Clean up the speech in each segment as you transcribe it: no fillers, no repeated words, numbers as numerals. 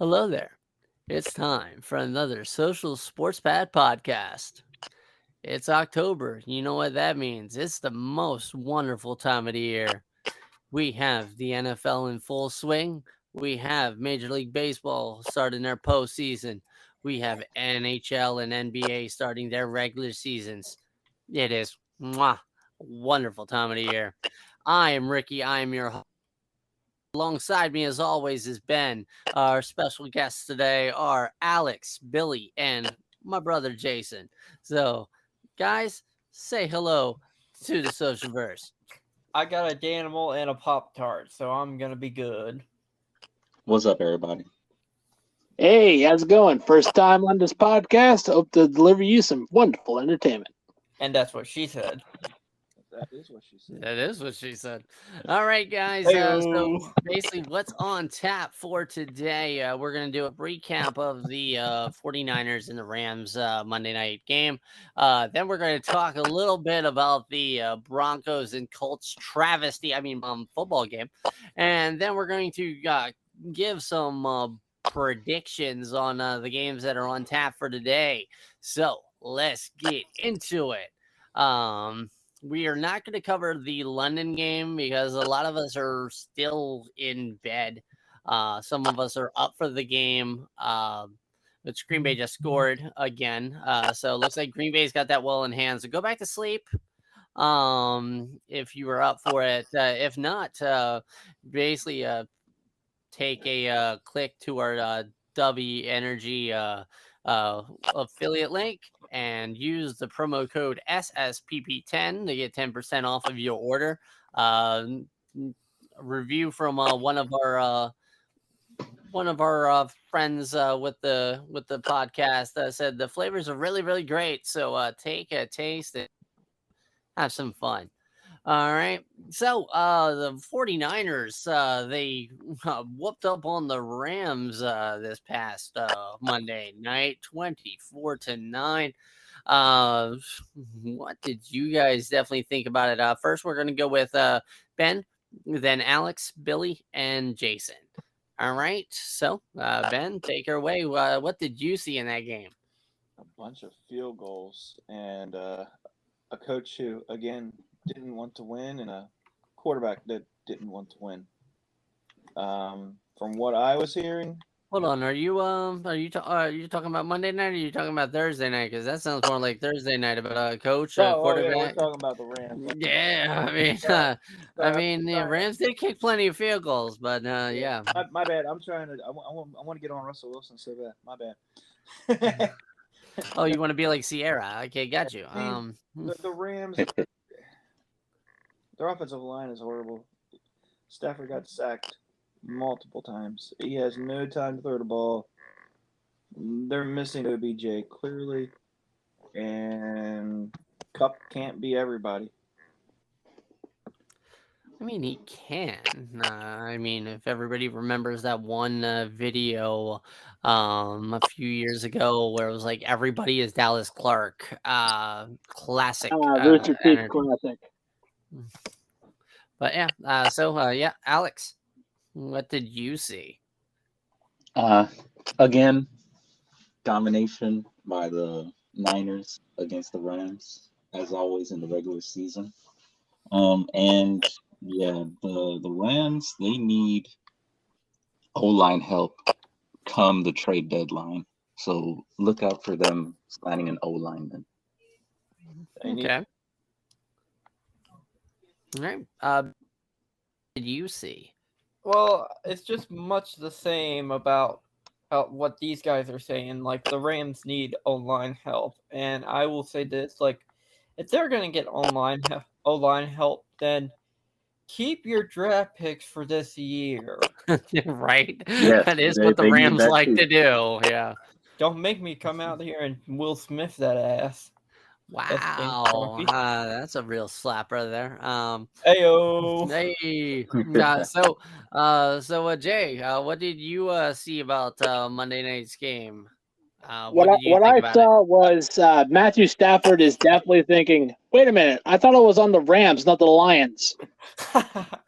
Hello there. It's time for another Social Sports Pad podcast. It's October. You know what that means. It's the most wonderful time of the year. We have the NFL in full swing. We have Major League Baseball starting their postseason. We have NHL and NBA starting their regular seasons. It is a wonderful time of the year. I am Ricky. I am your host. Alongside me, as always, is Ben. Our special guests today are Alex, Billy, and my brother Jason. So, guys, say hello to the Socialverse. I got a Danimal and a Pop-Tart, so I'm going to be good. What's up, everybody? Hey, how's it going? First time on this podcast. Hope to deliver you some wonderful entertainment. And that's what she said. That is what she said. That is what she said. All right, guys. Heyo. So basically, what's on tap for today? We're going to do a recap of the 49ers and the Rams Monday night game. Then we're going to talk a little bit about the Broncos and Colts travesty, football game. And then we're going to give some predictions on the games that are on tap for today. So let's get into it. We are not going to cover the London game because a lot of us are still in bed. Some of us are up for the game. But Green Bay just scored again. So it looks like Green Bay's got that well in hand. So go back to sleep if you were up for it. If not, basically take a click to our W Energy affiliate link and use the promo code SSPP10 to get 10% off of your order. Review from one of our friends with the podcast said the flavors are really, really great. So take a taste and have some fun. All right. So the 49ers, they whooped up on the Rams this past Monday night, 24-9. What did you guys definitely think about it? First, we're going to go with Ben, then Alex, Billy, and Jason. All right. So, Ben, take her away. What did you see in that game? A bunch of field goals and a coach who, again, didn't want to win and a quarterback that didn't want to win. From what I was hearing. Hold on, are you talking about Monday night or are you talking about Thursday night? Because that sounds more like Thursday night about a coach, quarterback. Yeah, we're talking about the Rams. Yeah, the Rams did kick plenty of field goals, but yeah. My bad. I'm trying to. I want to get on Russell Wilson so bad. My bad. Oh, you want to be like Sierra? Okay, got you. The Rams. Their offensive line is horrible. Stafford got sacked multiple times. He has no time to throw the ball. They're missing OBJ clearly, and Kupp can't be everybody. I mean, he can. If everybody remembers that one video a few years ago where it was like everybody is Dallas Clark, classic. Rooster Teeth classic. But yeah, Alex, what did you see? Again, domination by the Niners against the Rams, as always in the regular season. And yeah, the Rams, they need O-line help come the trade deadline. So look out for them signing an O-lineman. Okay. All right. What did you see? Well, it's just much the same about what these guys are saying. Like, the Rams need O-line help. And I will say this, like, if they're going to get O-line help, then keep your draft picks for this year. Right? Yes, that is what the Rams like to do. Yeah. Don't make me come out here and Will Smith that ass. Wow, that's a real slapper there. Heyo. Hey. So Jay, what did you see about Monday night's game? What did you what think I about saw was Matthew Stafford is definitely thinking, wait a minute, I thought it was on the Rams, not the Lions.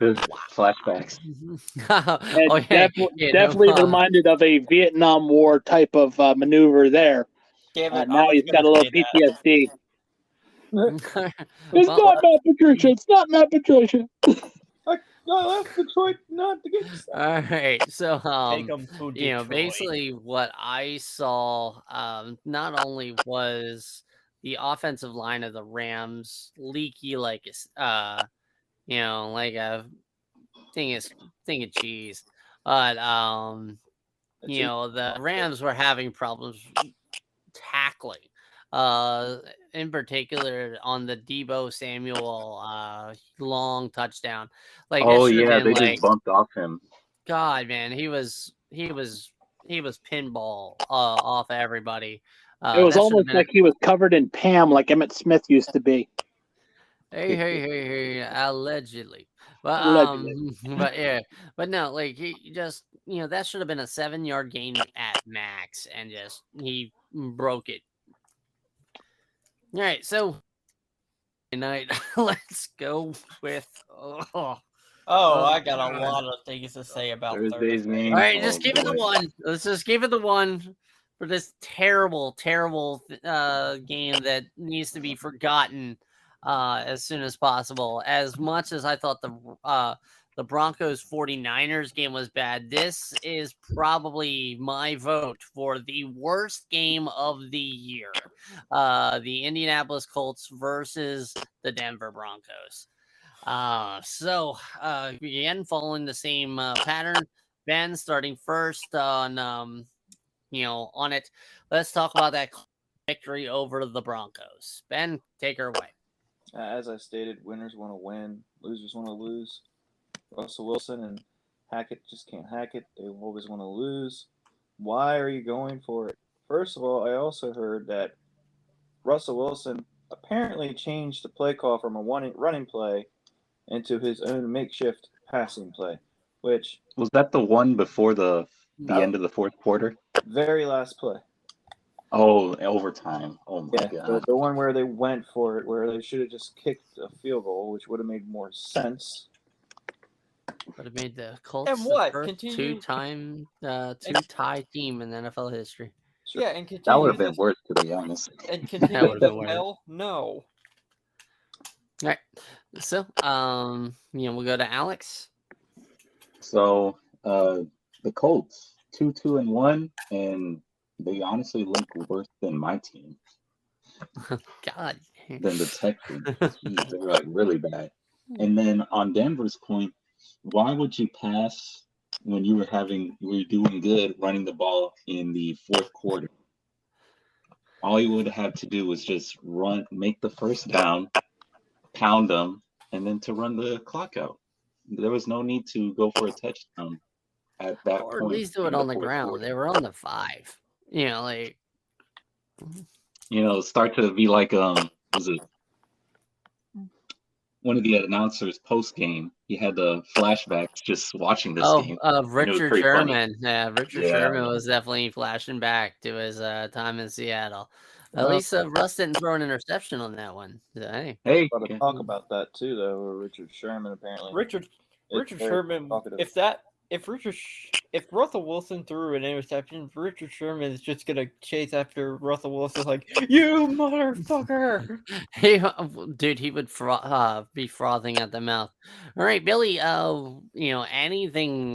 Flashbacks. it? And Oh, yeah, yeah, no, definitely reminded of a Vietnam War type of maneuver there. Damn it! I Now was he's got a gonna little say that. PTSD. It's Well, not Matt Patricia. It's not Matt Patricia. I left Detroit not to get sacked. all right. So, Take 'em to you know, Detroit. basically what I saw, not only was the offensive line of the Rams leaky like you know, like a thing of cheese, but you know, the Rams were having problems tackling. In particular on the Debo Samuel long touchdown. Like that Oh should have yeah, been they like, just bumped off him. God, man, he was pinball off of everybody. It was That should have almost been like he was covered in Pam, like Emmett Smith used to be. hey, allegedly. But Allegedly. but yeah, but no, like he just, you know, that should have been a 7-yard gain at max, and just he broke it. All right, so tonight let's go with I got a lot of things to say about Thursday's Thursday. game. all right, just Oh, give it the boy. one. Let's just give it the one for this terrible game that needs to be forgotten as soon as possible. As much as I thought the Broncos 49ers game was bad, this is probably my vote for the worst game of the year. The Indianapolis Colts versus the Denver Broncos. So again, following the same pattern, Ben starting first on you know, on it. Let's talk about that victory over the Broncos. Ben, take her away. As I stated, winners want to win, losers want to lose. Russell Wilson and Hackett just can't hack it. They always want to lose. Why are you going for it? First of all, I also heard that Russell Wilson apparently changed the play call from a running play into his own makeshift passing play, which Was that the one before the No. end of the fourth quarter? very last play. Oh, overtime. Oh my Yeah, god. the one where they went for it, where they should have just kicked a field goal, which would have made more sense. Would have made the Colts And what? the first Continue- two-tie team in NFL history. Sure. Yeah, and continue That would have been this- worse, to be honest. And That continue would've been to worse. hell? No. All right. So, you know, we'll go to Alex. So the Colts 2-1, and they honestly look worse than my team, God. than the Texans. Jeez, they're like really bad. And then on Denver's point, why would you pass when you were doing good running the ball in the fourth quarter? All you would have to do was just make the first down, pound them, and then to run the clock out. There was no need to go for a touchdown at that Or point. at least do in it on the fourth ground. quarter. They were on the 5. You know, like Start to be like was it one of the announcers post game? He had the flashbacks just watching this game. Richard pretty funny. Sherman. Yeah, Richard Yeah. Sherman was definitely flashing back to his time in Seattle. At Well- least Russ didn't throw an interception on that one. So, hey, Hey, A lot of talk about that too, though. Where Richard Sherman apparently. Richard very Sherman. talkative. If Russell Wilson threw an interception, Richard Sherman is just gonna chase after Russell Wilson like, you motherfucker. dude, he would be frothing at the mouth. All right, Billy. You know, anything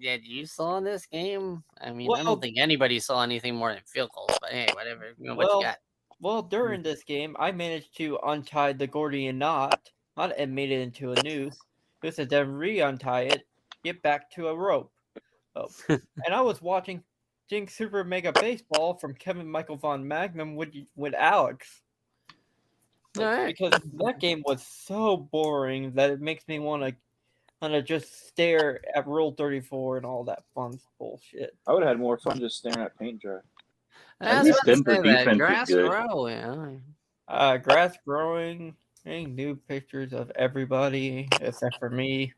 that you saw in this game? I mean, I Well- don't think anybody saw anything more than field goals. But hey, whatever. You know, what Well, you got? Well, during this game, I managed to untie the Gordian knot, and made it into a noose. Just and then re-untie it, get back to a rope. Oh. And I was watching Jinx Super Mega Baseball from Kevin Michael Von Magnum with Alex. All right. Because that game was so boring that it makes me want to just stare at Rule 34 and all that fun bullshit. I would have had more fun just staring at paint dry. I was least about to Denver say that. defense is Grass good. grow, yeah. Grass growing, getting new pictures of everybody except for me.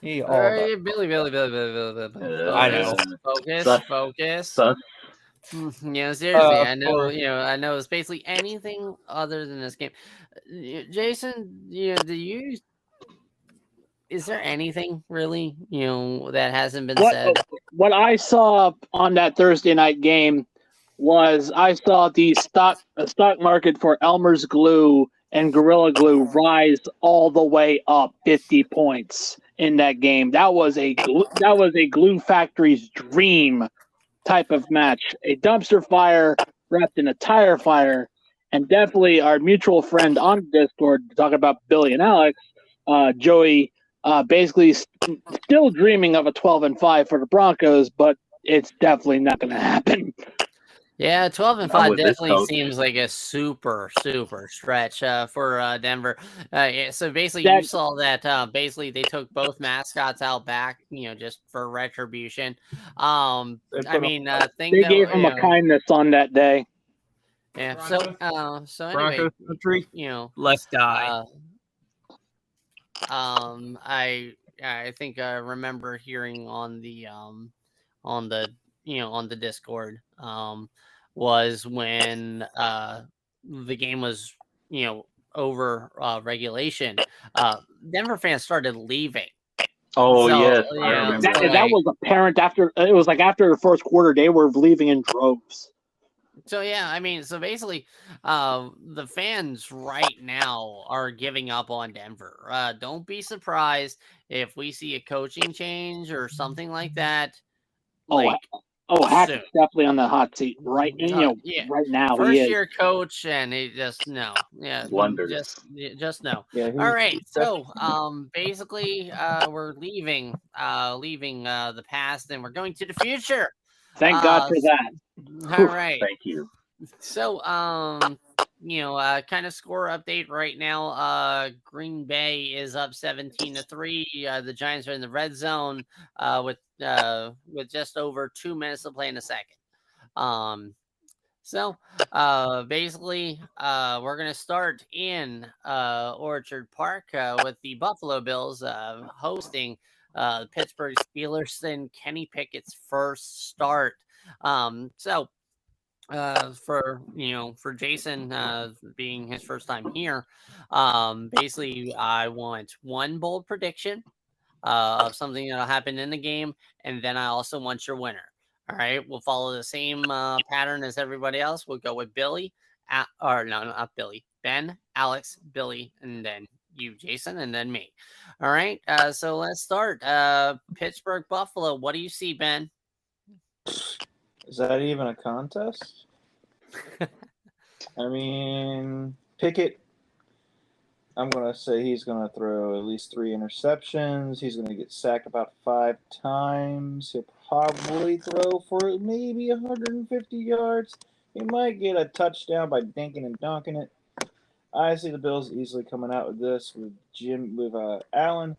All right, Billy. I know. Focus. Sus. Seriously, I know. I know it's basically anything other than this game. Jason, is there anything really, that hasn't been said? What I saw on that Thursday night game was I saw the stock market for Elmer's Glue and Gorilla Glue rise all the way up 50 points in that game. That was a glue factory's dream type of match. A dumpster fire wrapped in a tire fire, and definitely our mutual friend on Discord talking about Billy and Alex, Joey, basically still dreaming of a 12-5 for the Broncos, but it's definitely not going to happen. Yeah, 12-5 definitely seems like a super stretch for Denver. So basically, you saw that basically they took both mascots out back, just for retribution. They gave him a kindness on that day. Yeah. Broncos, so anyway, Broncos country, let's die. I think I remember hearing on the Discord was when the game was over regulation. Denver fans started leaving. Oh, So, yes. you I know, remember so, that. That was apparent after the first quarter. They were leaving in droves. So yeah, I mean, so basically, the fans right now are giving up on Denver. Don't be surprised if we see a coaching change or something like that. Hackett's definitely on the hot seat right now. First year coach, and he just Wonders. just no. Yeah, All right, so basically, we're leaving the past, and we're going to the future. Thank God for that. All right. Thank you. So, kind of score update right now. Green Bay is up 17-3. The Giants are in the red zone with just over 2 minutes to play in the second. So basically, we're gonna start in Orchard Park with the Buffalo Bills hosting the Pittsburgh Steelers in Kenny Pickett's first start. For Jason being his first time here, basically I want one bold prediction of something that'll happen in the game, and then I also want your winner. All right, we'll follow the same pattern as everybody else. We'll go with Billy, not Billy, Ben, Alex, Billy, and then you, Jason, and then me. All right, so let's start. Pittsburgh, Buffalo. What do you see, Ben? Is that even a contest? I mean, Pickett, I'm going to say he's going to throw at least 3 interceptions. He's going to get sacked about 5 times. He'll probably throw for maybe 150 yards. He might get a touchdown by dinking and donking it. I see the Bills easily coming out with this with Allen.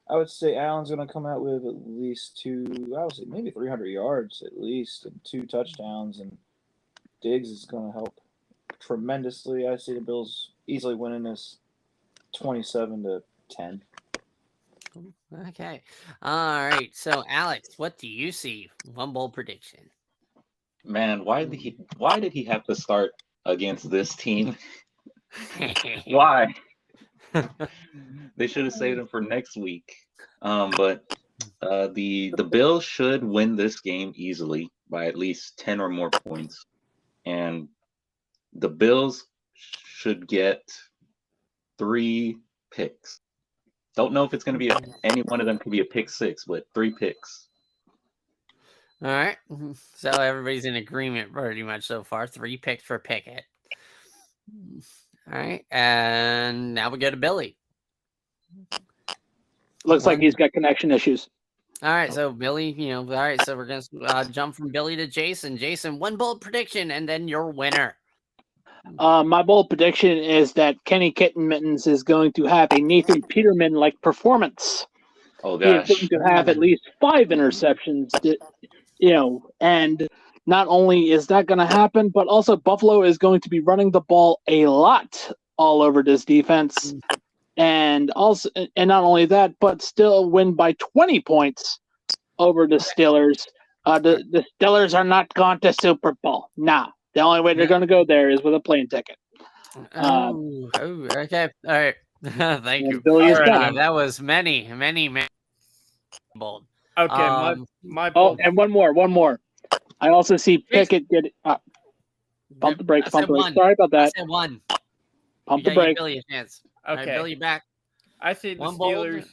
I would say Allen's going to come out with at least maybe 300 yards at least and 2 touchdowns, and Diggs is going to help tremendously. I see the Bills easily winning this 27-10. Okay. All right. So, Alex, what do you see? One bold prediction. Man, why did he have to start against this team? Why? They should have saved him for next week. But the Bills should win this game easily by at least 10 or more points. And the Bills should get 3 picks. Don't know if it's going to be any one of them could be a pick 6, but 3 picks. All right. So everybody's in agreement pretty much so far. 3 picks for Pickett. All right. And now we go to Billy. Looks like he's got connection issues. All right. So Billy, all right. So we're going to jump from Billy to Jason. Jason, one bold prediction and then your winner. My bold prediction is that Kenny Kittenmittens is going to have a Nathan Peterman-like performance. Oh, gosh. He is going to have at least 5 interceptions, and not only is that going to happen, but also Buffalo is going to be running the ball a lot all over this defense. And not only that, but still win by 20 points over the Steelers. The Steelers are not going to Super Bowl. No. The only way they're going to go there is with a plane ticket. Okay. All right. Thank you. Billy is Alrighty. done. That was many bold. Okay, my Oh, bold. and one more. I also see Pickett get pump the brakes. I Pump said the brakes. one. Sorry about I that. said one. Pump You the gotta give brakes. Billy a chance. All right, Okay, Billy, back. I say the One bold. Steelers.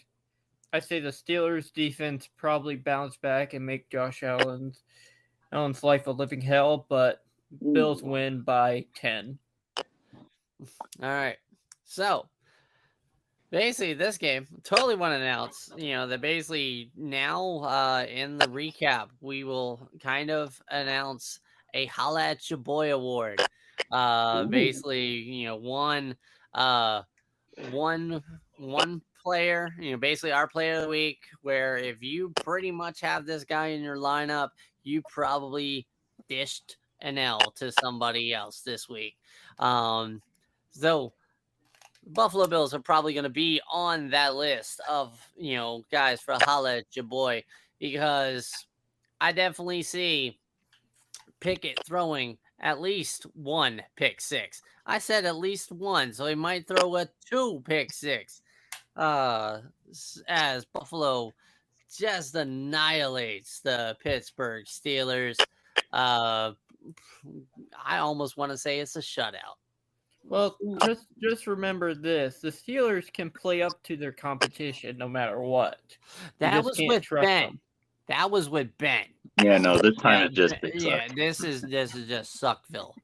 I say the Steelers defense probably bounce back and make Josh Allen's life a living hell, but Bills win by 10. All right. So basically, this game totally want to announce, that basically now in the recap, we will kind of announce a Holla at Your Boy award. Basically, one player, basically our player of the week, where if you pretty much have this guy in your lineup, you probably dished an L to somebody else this week. So Buffalo Bills are probably going to be on that list of, guys for Holla at Your Boy, because I definitely see Pickett throwing at least one pick six. I said at least one, so he might throw a 2 pick six. As Buffalo just annihilates the Pittsburgh Steelers. I almost want to say it's a shutout. Well, just remember this: the Steelers can play up to their competition no matter what. That was with Ben. That was with Ben. Yeah, no, this time it just been yeah. sucked. This is just Suckville.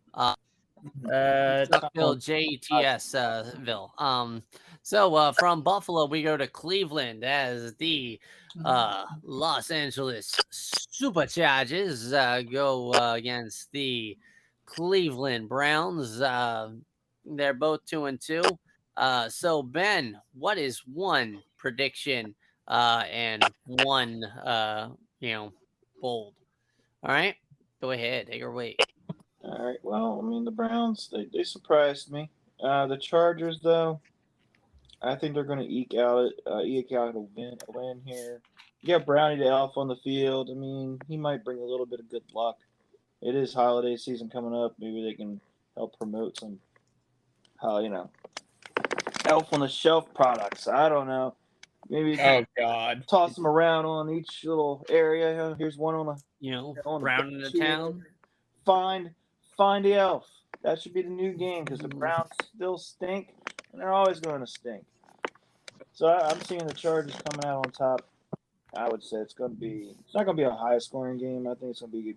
Suckville JETS Ville. So from Buffalo we go to Cleveland as the Los Angeles Superchargers go against the Cleveland Browns. They're both 2-2. So Ben, what is one prediction and one bold? All right, go ahead, take her away. All right. Well, I mean, the Browns, they surprised me. The Chargers, though, I think they're going to eke out a win here. You got Brownie the Elf on the field. I mean, he might bring a little bit of good luck. It is holiday season coming up. Maybe they can help promote some, Elf on the Shelf products. I don't know. Maybe Oh God! toss them around on each little area. Here's one on the Brown in the town. Find the elf. That should be the new game because the Browns still stink and they're always going to stink. So I'm seeing the Chargers coming out on top. I would say it's not going to be a high scoring game. I think it's going to be,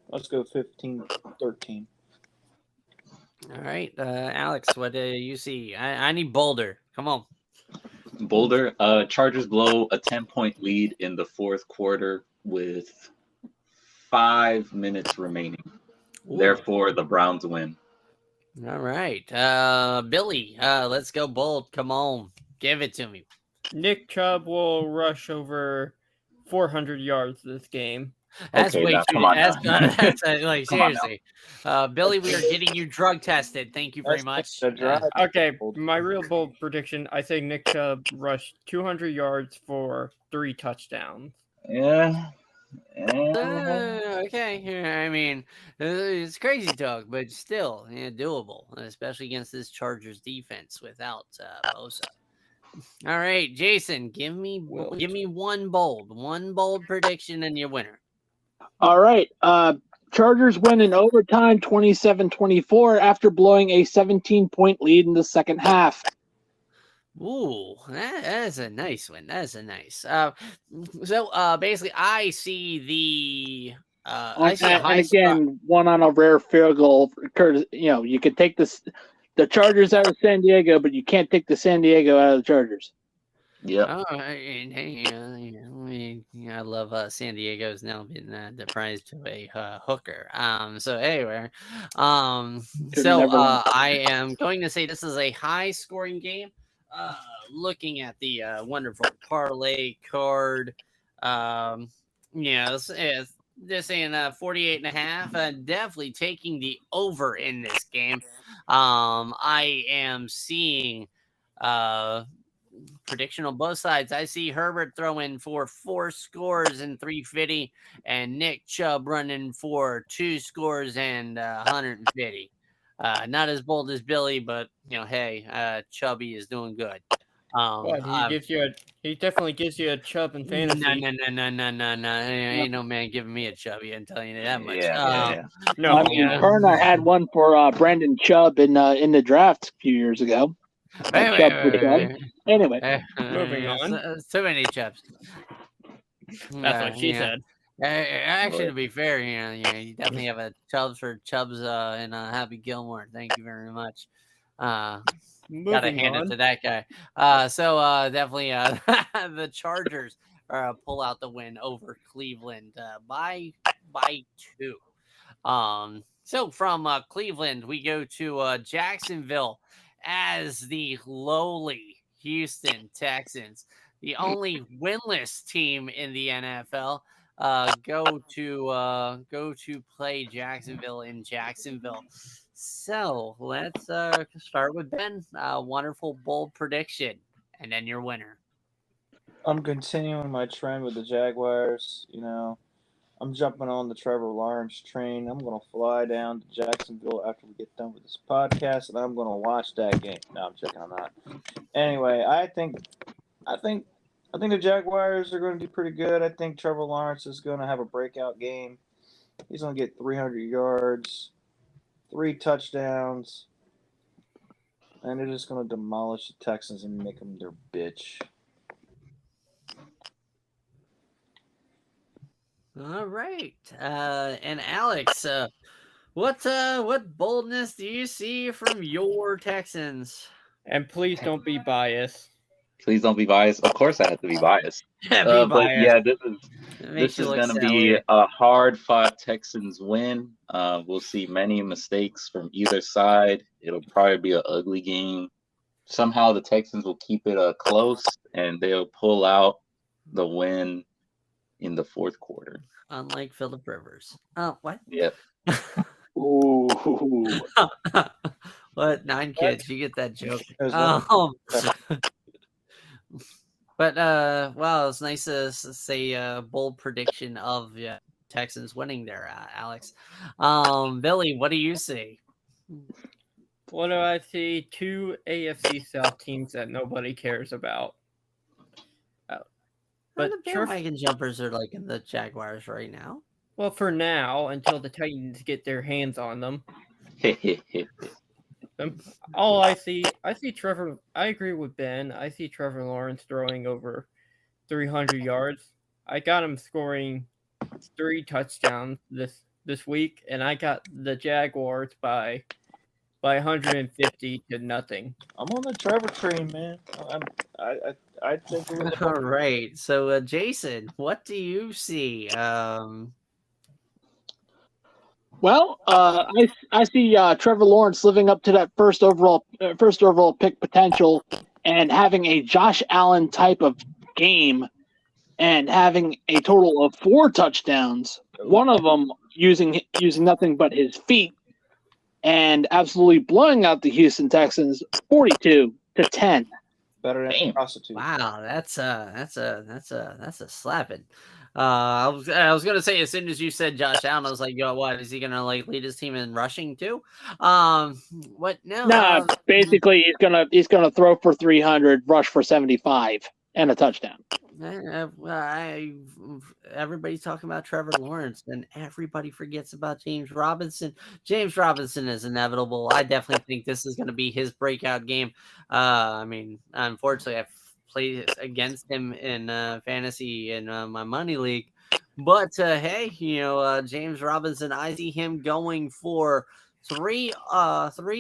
let's go 15-13. All right, Alex, what do you see? I need bolder. Come on. Boulder, Chargers blow a 10-point lead in the fourth quarter with 5 minutes remaining. Ooh. Therefore, the Browns win. All right, Billy, let's go bold. Come on, give it to me. Nick Chubb will rush over 400 yards this game. That's Okay, way now, too. come on That's now. like Come on seriously, Billy. We are getting you drug tested. Thank you very much. That's right. Okay, my real bold prediction: I say Nick Chubb rushed 200 yards for 3 touchdowns. Yeah. Okay. I mean, it's crazy talk, but still, doable, especially against this Chargers defense without Bosa. All right, Jason, give me one bold prediction and your winner. All right. Chargers win in overtime 27-24 after blowing a 17-point lead in the second half. Ooh, that is a nice one. That is a nice. So basically, I see the I see a high and again, one on a rare field goal. You could take the Chargers out of San Diego, but you can't take the San Diego out of the Chargers. Yeah. Oh, I love San Diego's now been deprived to a hooker. So anyway, I am going to say this is a high scoring game. Looking at the wonderful parlay card, this in 48.5, definitely taking the over in this game. I am seeing prediction on both sides. I see Herbert throwing for 4 scores and 350, and Nick Chubb running for 2 scores and 150. Not as bold as Billy, but hey, Chubby is doing good. What he definitely gives you a Chubb in fantasy. No. Ain't no man giving me a Chubby. I'm telling you that much. Yeah. No, I mean, Kerner had one for Brandon Chubb in the draft a few years ago. Wait. Anyway, Moving on. So many Chubbs. That's what she said. Actually, to be fair, you definitely have a Chubbs for Chubbs and Happy Gilmore. Thank you very much. Gotta hand it to that guy. So definitely the Chargers pull out the win over Cleveland by 2. So from Cleveland, we go to Jacksonville as the lowly Houston Texans, the only winless team in the NFL. Go to play Jacksonville in Jacksonville. So let's start with Ben. Wonderful bold prediction, and then your winner. I'm continuing my trend with the Jaguars. I'm jumping on the Trevor Lawrence train. I'm going to fly down to Jacksonville after we get done with this podcast, and I'm going to watch that game. No, I'm joking. I'm not. Anyway, I think the Jaguars are going to do pretty good. I think Trevor Lawrence is going to have a breakout game. He's going to get 300 yards, 3 touchdowns, and they're just going to demolish the Texans and make them their bitch. All right, and Alex, what boldness do you see from your Texans? And please don't be biased. Please don't be biased. Of course, I have to be biased. But yeah, this is going to be a hard-fought Texans win. We'll see many mistakes from either side. It'll probably be an ugly game. Somehow the Texans will keep it close, and they'll pull out the win in the fourth quarter. Unlike Phillip Rivers. Oh, what? Yep. ooh. What? 9 kids. You get that joke. But wow, it's nice to say a bold prediction of Texans winning there, Alex. Billy, what do you see? What do I see? 2 AFC South teams that nobody cares about. But the bandwagon jumpers are like in the Jaguars right now. Well, for now, until the Titans get their hands on them. All I see Trevor. I agree with Ben. I see Trevor Lawrence throwing over 300 yards. I got him scoring 3 touchdowns this week, and I got the Jaguars by 150 to nothing. I'm on the Trevor train, man. I think. All right. So, Jason, what do you see? Well, I see Trevor Lawrence living up to that first overall pick potential and having a Josh Allen type of game and having a total of 4 touchdowns. One of them using nothing but his feet and absolutely blowing out the Houston Texans 42-10. Better than a prostitute. Wow, that's a slapping. I was gonna say, as soon as you said Josh Allen, I was like, yo, what is he gonna lead his team in rushing too? What? No, basically he's gonna throw for 300, rush for 75, and a touchdown. Everybody's talking about Trevor Lawrence, and everybody forgets about James Robinson. James Robinson is inevitable. I definitely think this is going to be his breakout game. I mean, unfortunately, I've played against him in fantasy in my money league, but hey, James Robinson, I see him going for three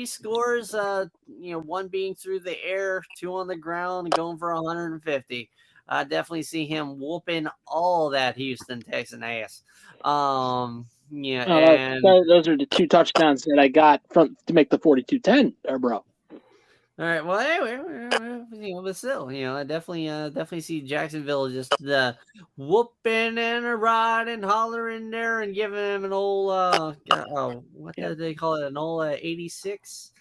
scores. 1 being through the air, 2 on the ground, going for 150. I definitely see him whooping all that Houston Texan ass. And those are the 2 touchdowns that I got to make the 42-10, bro. All right. Well, anyway, but still, I definitely see Jacksonville just whooping and a rod and hollering there and giving him an old what did they call it? An old 86.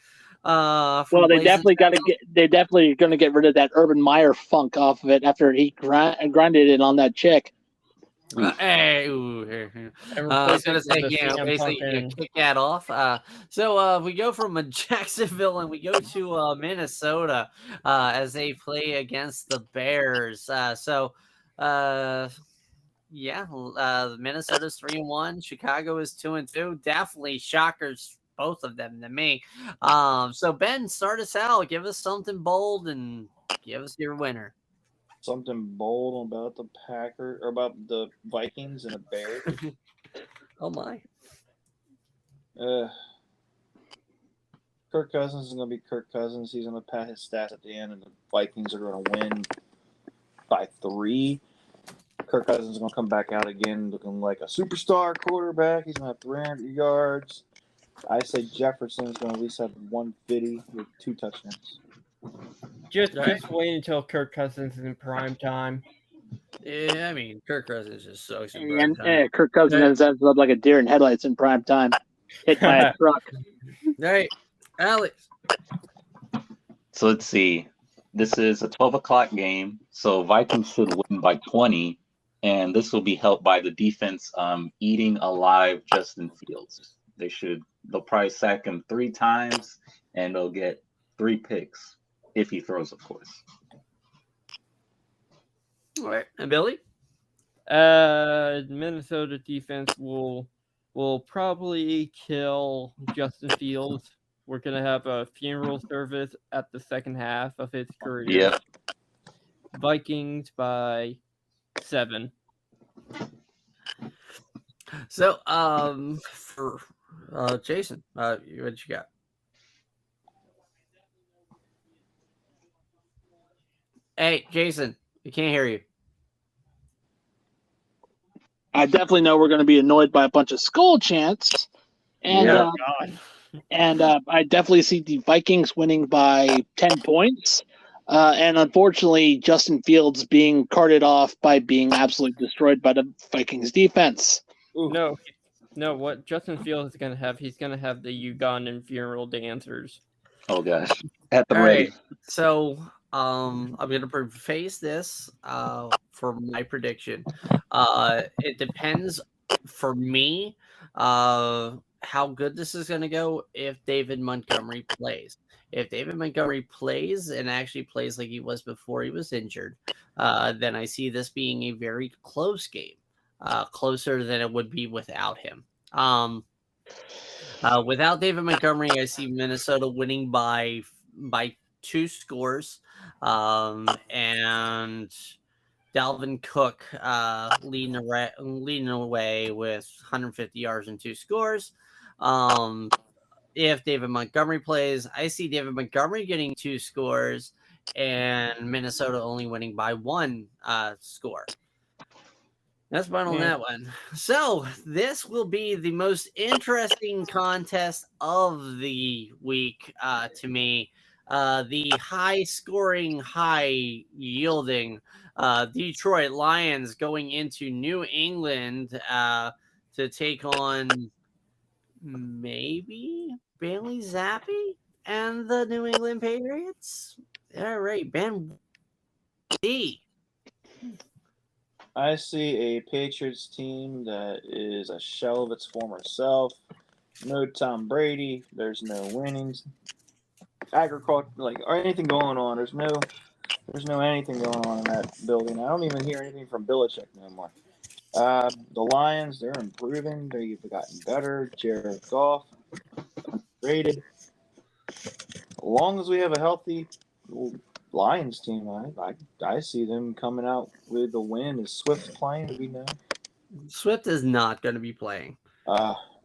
From Well, they Blazing definitely got to Saddles. get. They're definitely going to get rid of that Urban Meyer funk off of it after he grinded it on that chick. Hey, ooh, here. And I was replace gonna it with say, a CM basically, Punk and kick that off. So we go from Jacksonville and we go to Minnesota as they play against the Bears. Minnesota's 3-1. Chicago is 2-2. Definitely shockers, both of them to me. So Ben, start us out. Give us something bold and give us your winner. Something bold about the Packers or about the Vikings and the Bears. Oh my. Kirk Cousins is going to be Kirk Cousins. He's going to pat his stats at the end, and the Vikings are going to win by 3. Kirk Cousins is going to come back out again looking like a superstar quarterback. He's going to have 300 yards. I say Jefferson's going to at least have 150 with 2 touchdowns. just wait until Kirk Cousins is in prime time. Yeah, I mean, Kirk Cousins just sucks. And Kirk Cousins ends up like a deer in headlights in prime time, hit by a truck. Right, Alex. So let's see. This is a 12 o'clock game, so Vikings should win by 20, and this will be helped by the defense eating alive Justin Fields. They'll probably sack him 3 times, and they'll get 3 picks if he throws, of course. All right, and Billy. Minnesota defense will probably kill Justin Fields. We're gonna have a funeral service at the second half of his career. Yeah. Vikings by 7. So, for Jason, what you got? Hey, Jason, we can't hear you. I definitely know we're going to be annoyed by a bunch of skull chants, and Yeah. I definitely see the Vikings winning by 10 points. And unfortunately, Justin Fields being carted off by being absolutely destroyed by the Vikings defense. No. What Justin Fields is gonna have? He's gonna have the Ugandan funeral dancers. Oh gosh, at the All ready. right. So, I'm going to preface this for my prediction. It depends for me how good this is going to go if David Montgomery plays. If David Montgomery plays and actually plays like he was before he was injured, then I see this being a very close game, closer than it would be without him. Without David Montgomery, I see Minnesota winning by 2 scores, and Dalvin Cook leading away with 150 yards and 2 scores. If David Montgomery plays, I see David Montgomery getting 2 scores and Minnesota only winning by 1 score. That's about on that one. So this will be the most interesting contest of the week to me. The high-scoring, high-yielding Detroit Lions going into New England to take on maybe Bailey Zappi and the New England Patriots. All right, Ben. I see a Patriots team that is a shell of its former self. No Tom Brady. There's no winnings. Agriculture, or anything going on. There's no anything going on in that building. I don't even hear anything from Belichick no more. The Lions, they're improving. They've gotten better. Jared Goff, rated. As long as we have a healthy Lions team, I see them coming out with the win. Is Swift playing? Do we know? Swift is not going to be playing.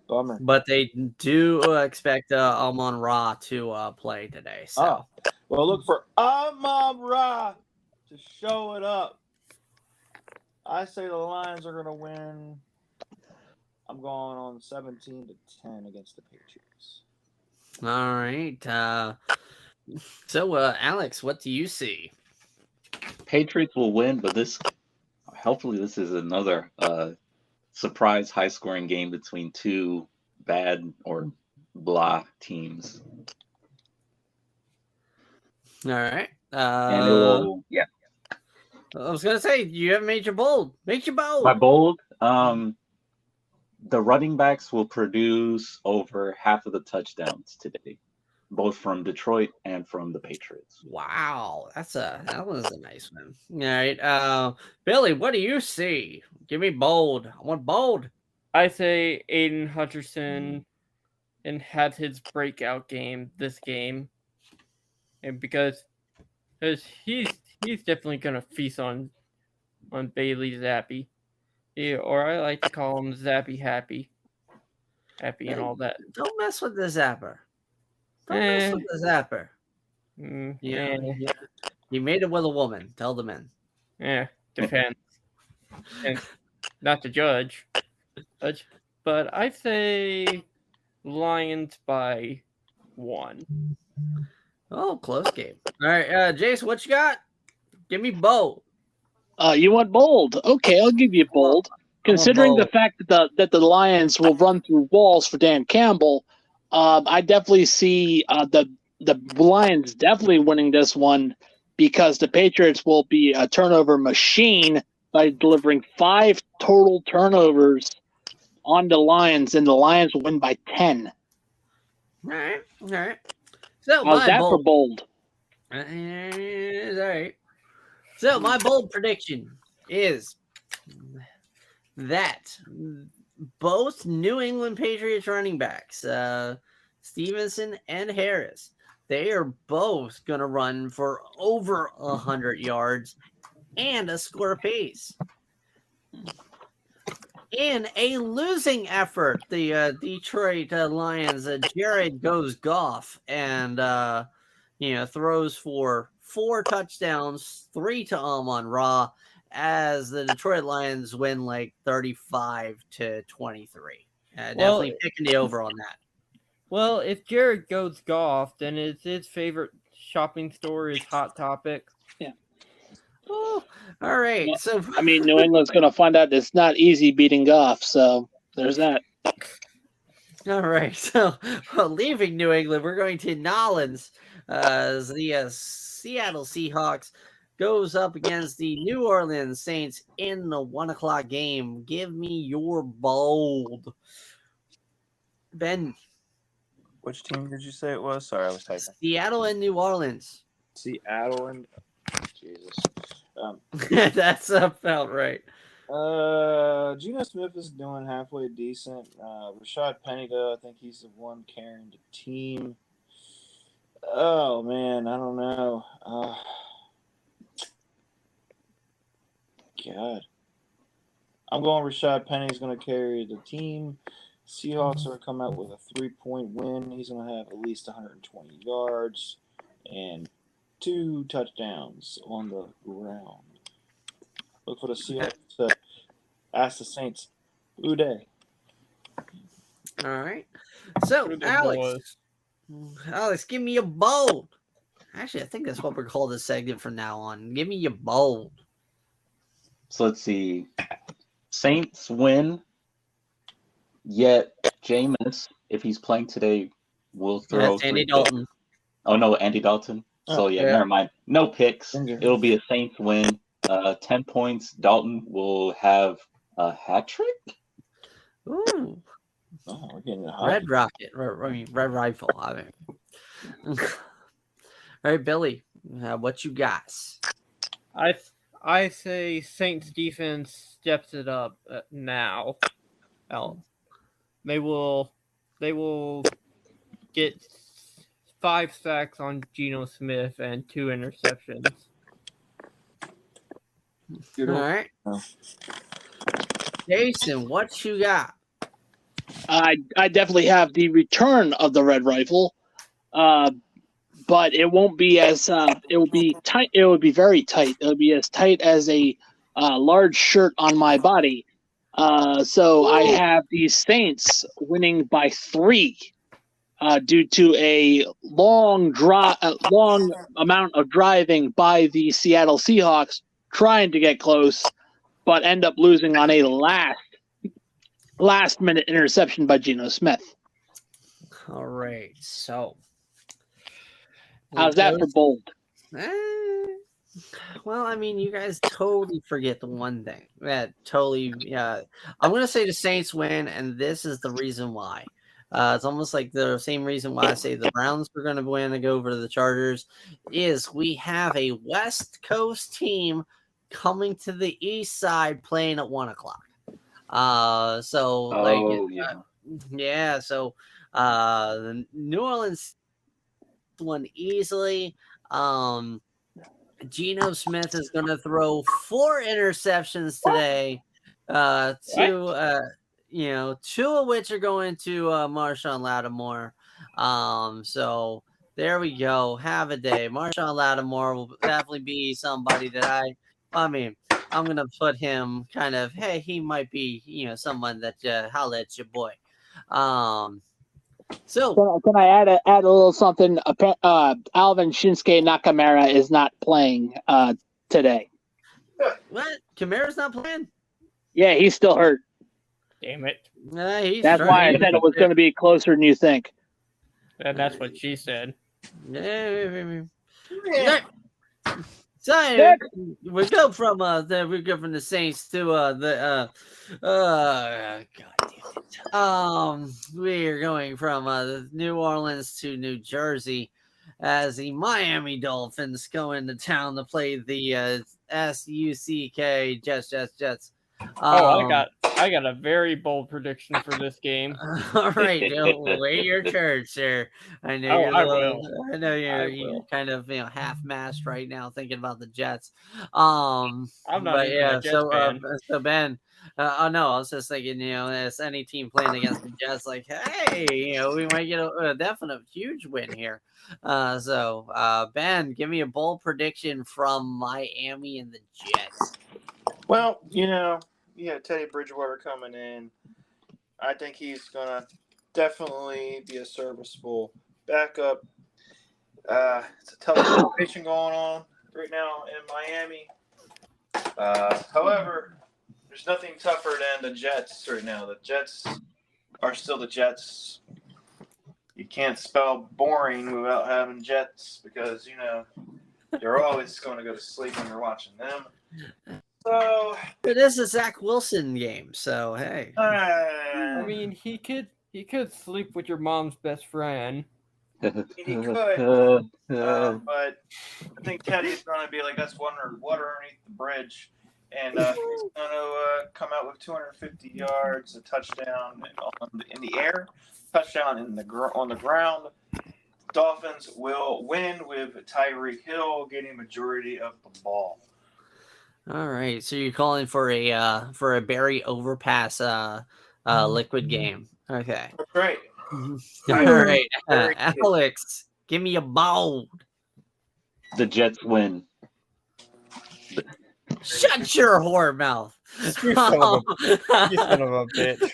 Bummer. But they do expect Amon-Ra to play today. So. Well, look for Amon-Ra to show it up. I say the Lions are going to win. I'm going on 17-10 against the Patriots. All right. So, Alex, what do you see? Patriots will win, but hopefully this is another surprise high-scoring game between 2 bad or blah teams. All right. And it will, I was gonna say you haven't made your bold. Make your bold. my bold, the running backs will produce over half of the touchdowns today, both from Detroit and from the Patriots. Wow, that was a nice one. All right, Billy, what do you see? Give me bold. I want bold. I say Aiden Hutcherson and have his breakout game this game, and because he's definitely gonna feast on Bailey Zappi, or I like to call him Zappy Happy and all that. Don't mess with the zapper. Don't mess with the zapper. Yeah, he made it with a woman. Tell the men. Yeah, defense. And not to judge, but I say Lions by 1. Oh, close game. All right, Jace, what you got? Give me bold. You want bold? Okay, I'll give you bold. Considering the fact that the Lions will run through walls for Dan Campbell, I definitely see the Lions definitely winning this one because the Patriots will be a turnover machine by delivering 5 total turnovers on the Lions, and the Lions will win by 10. All right. So How's that for bold? All right. So my bold prediction is that both New England Patriots running backs, Stevenson and Harris, they are both going to run for over 100 yards and a score apiece. In a losing effort, the Detroit Lions, Jared Goff and throws for 4 touchdowns, 3 to Amon-Ra, as the Detroit Lions win like 35-23. Definitely picking the over on that. Well, if Jared goes Goff, then it's his favorite shopping store is Hot Topic. Yeah. Oh, all right. Well, so I mean, New England's going to find out it's not easy beating Goff, so there's that. All right. So leaving New England, we're going to Nolens. The Seattle Seahawks goes up against the New Orleans Saints in the 1:00 game. Give me your bold. Ben. Which team did you say it was? Sorry, I was typing. Seattle and New Orleans. Seattle and Jesus. That's about right. Geno Smith is doing halfway decent. Rashad Penny, though, I think he's the one carrying the team. Oh man, I don't know. God, I'm going. Rashad Penny's going to carry the team. Seahawks are going to come out with a 3-point win. He's going to have at least 120 yards and 2 touchdowns on the ground. Look for the Seahawks to ask the Saints, Uday. All right. So, Alex, give me a bold. Actually, I think that's what we're calling this segment from now on. Give me your bold. So let's see. Saints win. Yet Jameis, if he's playing today, will throw. That's Andy Dalton. Oh no, Andy Dalton. So never mind. No picks. It'll be a Saints win. 10 points. Dalton will have a hat trick. Ooh. Oh, we're getting a Red Rocket. Red Rifle. I mean. All right, Billy. What you got? I say Saints defense steps it up now. They will get 5 sacks on Geno Smith and 2 interceptions. All right. Jason, what you got? I definitely have the return of the Red Rifle, but it won't be as it will be tight. It will be very tight. It'll be as tight as a large shirt on my body. So I have the Saints winning by 3 due to a long amount of driving by the Seattle Seahawks trying to get close, but end up losing on a last minute interception by Geno Smith. All right. So how's that for bold? Eh, well, I mean, you guys totally forget the one thing that totally. I'm gonna say the Saints win, and this is the reason why. It's almost like the same reason why I say the Browns are going to win and go over to the Chargers. Is we have a West Coast team coming to the East Side playing at 1:00. Yeah. So, the New Orleans won easily. Geno Smith is going to throw 4 interceptions today. Two of which are going to Marshawn Lattimore. So there we go. Have a day. Marshawn Lattimore will definitely be somebody that I'm going to put him kind of, hey, he might be, someone that holla at your boy. So can I add a little something? Alvin Shinsuke Nakamura is not playing today. What? Kamara's not playing? Yeah, he's still hurt. Damn it. That's why I said it was going to be closer than you think. And that's what she said. Yeah. So we go from the Saints to God damn it. We're going from the New Orleans to New Jersey as the Miami Dolphins go into town to play the SUCK Jets. I got a very bold prediction for this game. All right, wait your turn, sir. I know you're kind of half-mast right now, thinking about the Jets. I'm not even a Jets fan. So Ben, I was just thinking, as any team playing against the Jets, like, hey, we might get a definite huge win here. Ben, give me a bold prediction from Miami and the Jets. Well, Teddy Bridgewater coming in. I think he's going to definitely be a serviceable backup. It's a tough situation going on right now in Miami. However, there's nothing tougher than the Jets right now. The Jets are still the Jets. You can't spell boring without having Jets because, you're always going to go to sleep when you're watching them. So it is a Zach Wilson game, so hey. I mean, he could sleep with your mom's best friend. He could, but I think Teddy's going to be like that's water underneath the bridge, and he's going to come out with 250 yards, a touchdown in the air, touchdown on the ground. Dolphins will win with Tyreek Hill getting majority of the ball. All right, so you're calling for a Barry overpass liquid game. Okay. That's right. All right, Alex, give me a bold. The Jets win. Shut your whore mouth. You son of a bitch.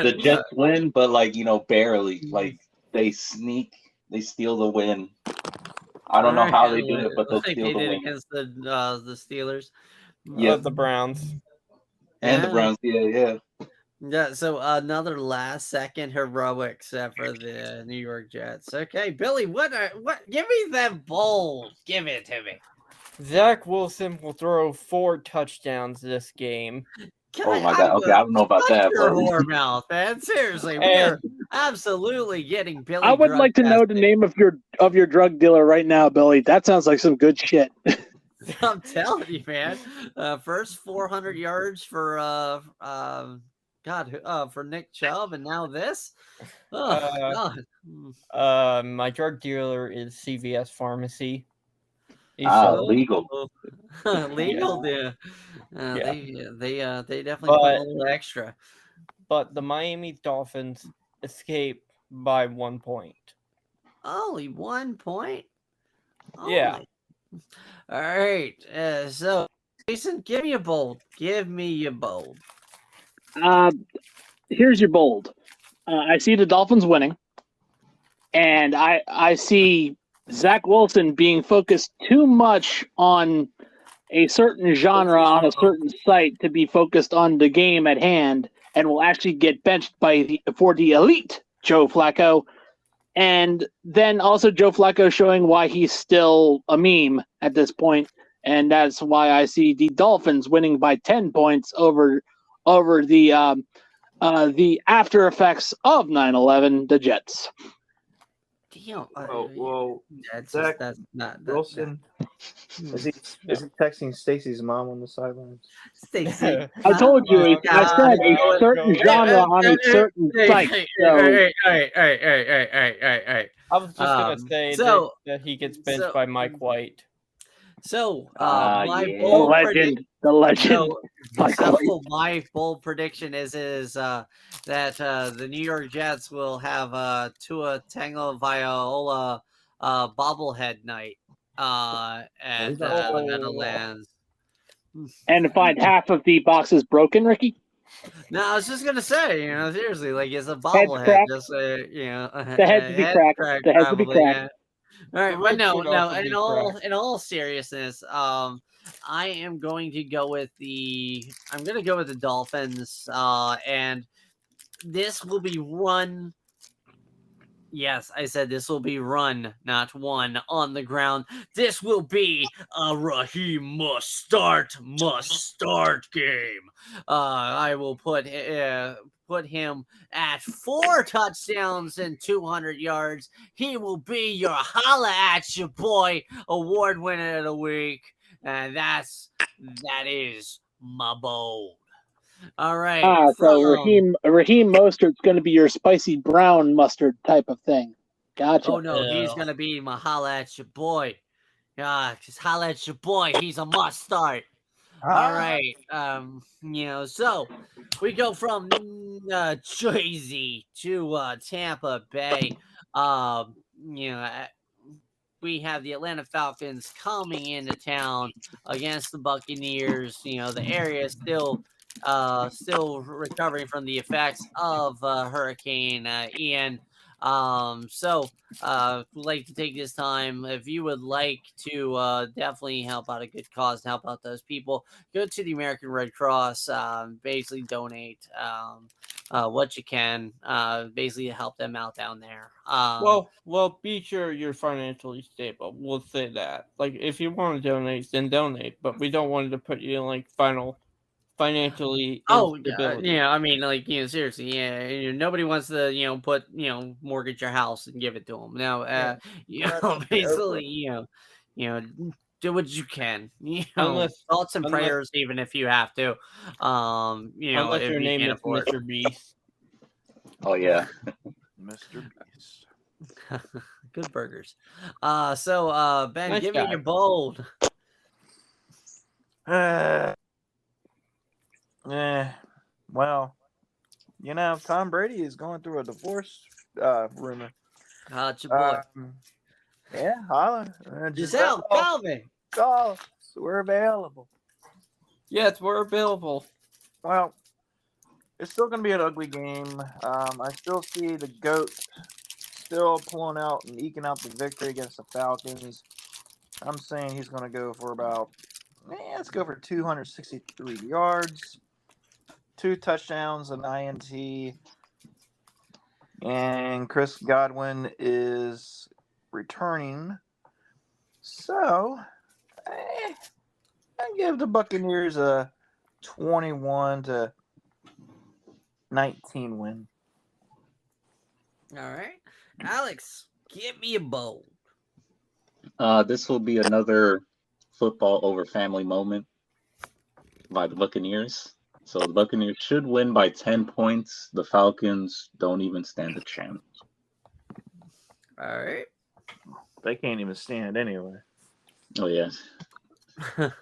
The Jets win, but barely. Like they steal the win. I don't know how they do it, but they'll steal the win. Against the Steelers. Yeah, the Browns. And the Browns, yeah. Yeah, so another last second heroics for the New York Jets. Okay, Billy, what give me that bowl. Give it to me. Zach Wilson will throw 4 touchdowns this game. God, oh my God! Okay, I don't know about that. Your whore mouth, man. Seriously, we're absolutely getting Billy. I would like to know the name of your drug dealer right now, Billy. That sounds like some good shit. I'm telling you, man. First 400 yards for for Nick Chubb, and now this. Oh God. My drug dealer is CVS Pharmacy. Legal. Legal, yeah. They definitely put a little extra. But the Miami Dolphins escape by 1 point. Only 1 point? Yeah. All right. So, Jason, give me a bold. Give me a bold. Here's your bold. I see the Dolphins winning, and I see Zach Wilson being focused too much on a certain genre on a certain site to be focused on the game at hand, and will actually get benched for the elite Joe Flacco. And then also Joe Flacco showing why he's still a meme at this point, and that's why I see the Dolphins winning by 10 points over the after effects of 9/11, the Jets. Damn. Well, That's Zach that's not Wilson. Is he texting Stacy's mom on the sidelines? Stacey. I told you, Oh, I said a God. certain genre on a certain site. So Hey. I was just gonna say so- that he gets benched so- by Mike White. So, Ah, my yeah. the bold legend, the legend. Mike White. my bold prediction is that the New York Jets will have Tua Tagovailoa bobblehead night at He's the not- Meadowlands. And find half of the boxes broken, Ricky. No, I was just gonna say, seriously, like it's a Heads bobblehead, cracked. just The heads to be cracked. The heads to be probably, cracked. yeah. All right, The but ribs no, would also be cracked. in all seriousness, I am going to go with the Dolphins, and this will be run. Yes, I said this will be run, not won on the ground. This will be a Raheem must start game. I will put him at 4 touchdowns and 200 yards. He will be your holla at your boy award winner of the week, and that is my bold. All right. So Raheem Mostert's going to be your spicy brown mustard type of thing. Gotcha. Oh no, he's Yeah. gonna be my holla at your boy. Just holla at your boy. He's a must start. All right. So we go from Jersey to Tampa Bay. We have the Atlanta Falcons coming into town against the Buccaneers. The area is still recovering from the effects of Hurricane Ian. We'd like to take this time, if you would like to definitely help out a good cause and help out those people, go to the American Red Cross, basically donate what you can, basically to help them out down there. Well, be sure you're financially stable. We'll say that. Like, if you want to donate, then donate. But we don't want to put you in like financially. Instability. I mean, seriously, nobody wants to, put, mortgage your house and give it to them. Now, basically, do what you can, Unless- thoughts and unless- prayers, even if you have to, Unless if your you name can't is afford it. Mr. Beast. Oh yeah. Mr. Beast. Good burgers. Ben, Nice give guy. me your bold. Well, Tom Brady is going through a divorce rumor. It's your boy. Yeah, holla. Giselle, call me. Call us. We're available. Yes, we're available. Well, it's still going to be an ugly game. I still see the GOAT still pulling out and eking out the victory against the Falcons. I'm saying he's going to go for let's go for 263 yards, 2 touchdowns, an INT, and Chris Godwin is returning. So, I give the Buccaneers a 21-19 win. All right. Alex, give me a bold. This will be another football over family moment by the Buccaneers. So the Buccaneers should win by 10 points. The Falcons don't even stand a chance. All right. They can't even stand anyway. Oh yes. All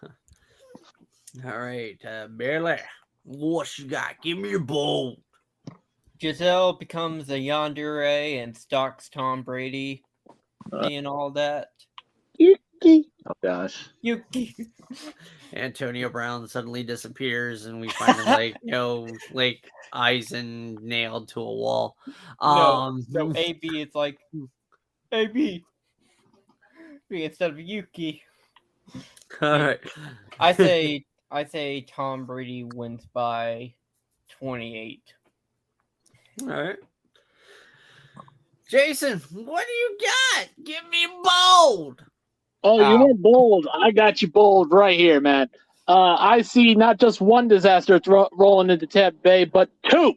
right. Barely. What you got? Give me your bold. Giselle becomes a yandere and stalks Tom Brady and all that. Oh gosh. Yuki. Antonio Brown suddenly disappears, and we find him eyes and nailed to a wall. So AB is like AB instead of Yuki. All right. I say Tom Brady wins by 28. All right. Jason, what do you got? Give me bold. Oh, you Ow. want bold? I got you bold right here, man. I see not just one disaster rolling into Tampa Bay, but two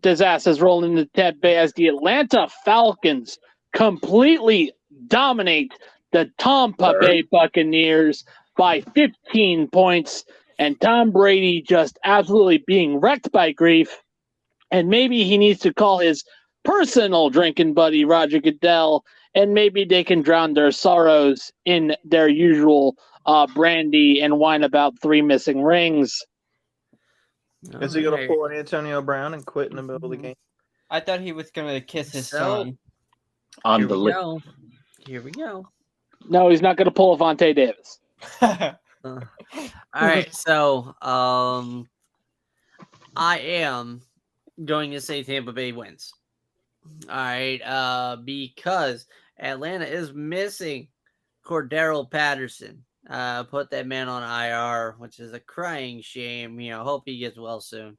disasters rolling into Tampa Bay as the Atlanta Falcons completely dominate the Tampa Bay Buccaneers by 15 points, and Tom Brady just absolutely being wrecked by grief. And maybe he needs to call his personal drinking buddy, Roger Goodell, and maybe they can drown their sorrows in their usual brandy and whine about 3 missing rings. Is he going to Alright. pull an Antonio Brown and quit in the middle of the game? I thought he was gonna kiss his So- On Here the we lip. go. Here we go. No, he's not going to pull Avonte Davis. son. All right, so I am going to say Tampa Bay wins. All right, because Atlanta is missing Cordero Patterson. Put that man on IR, which is a crying shame. Hope he gets well soon.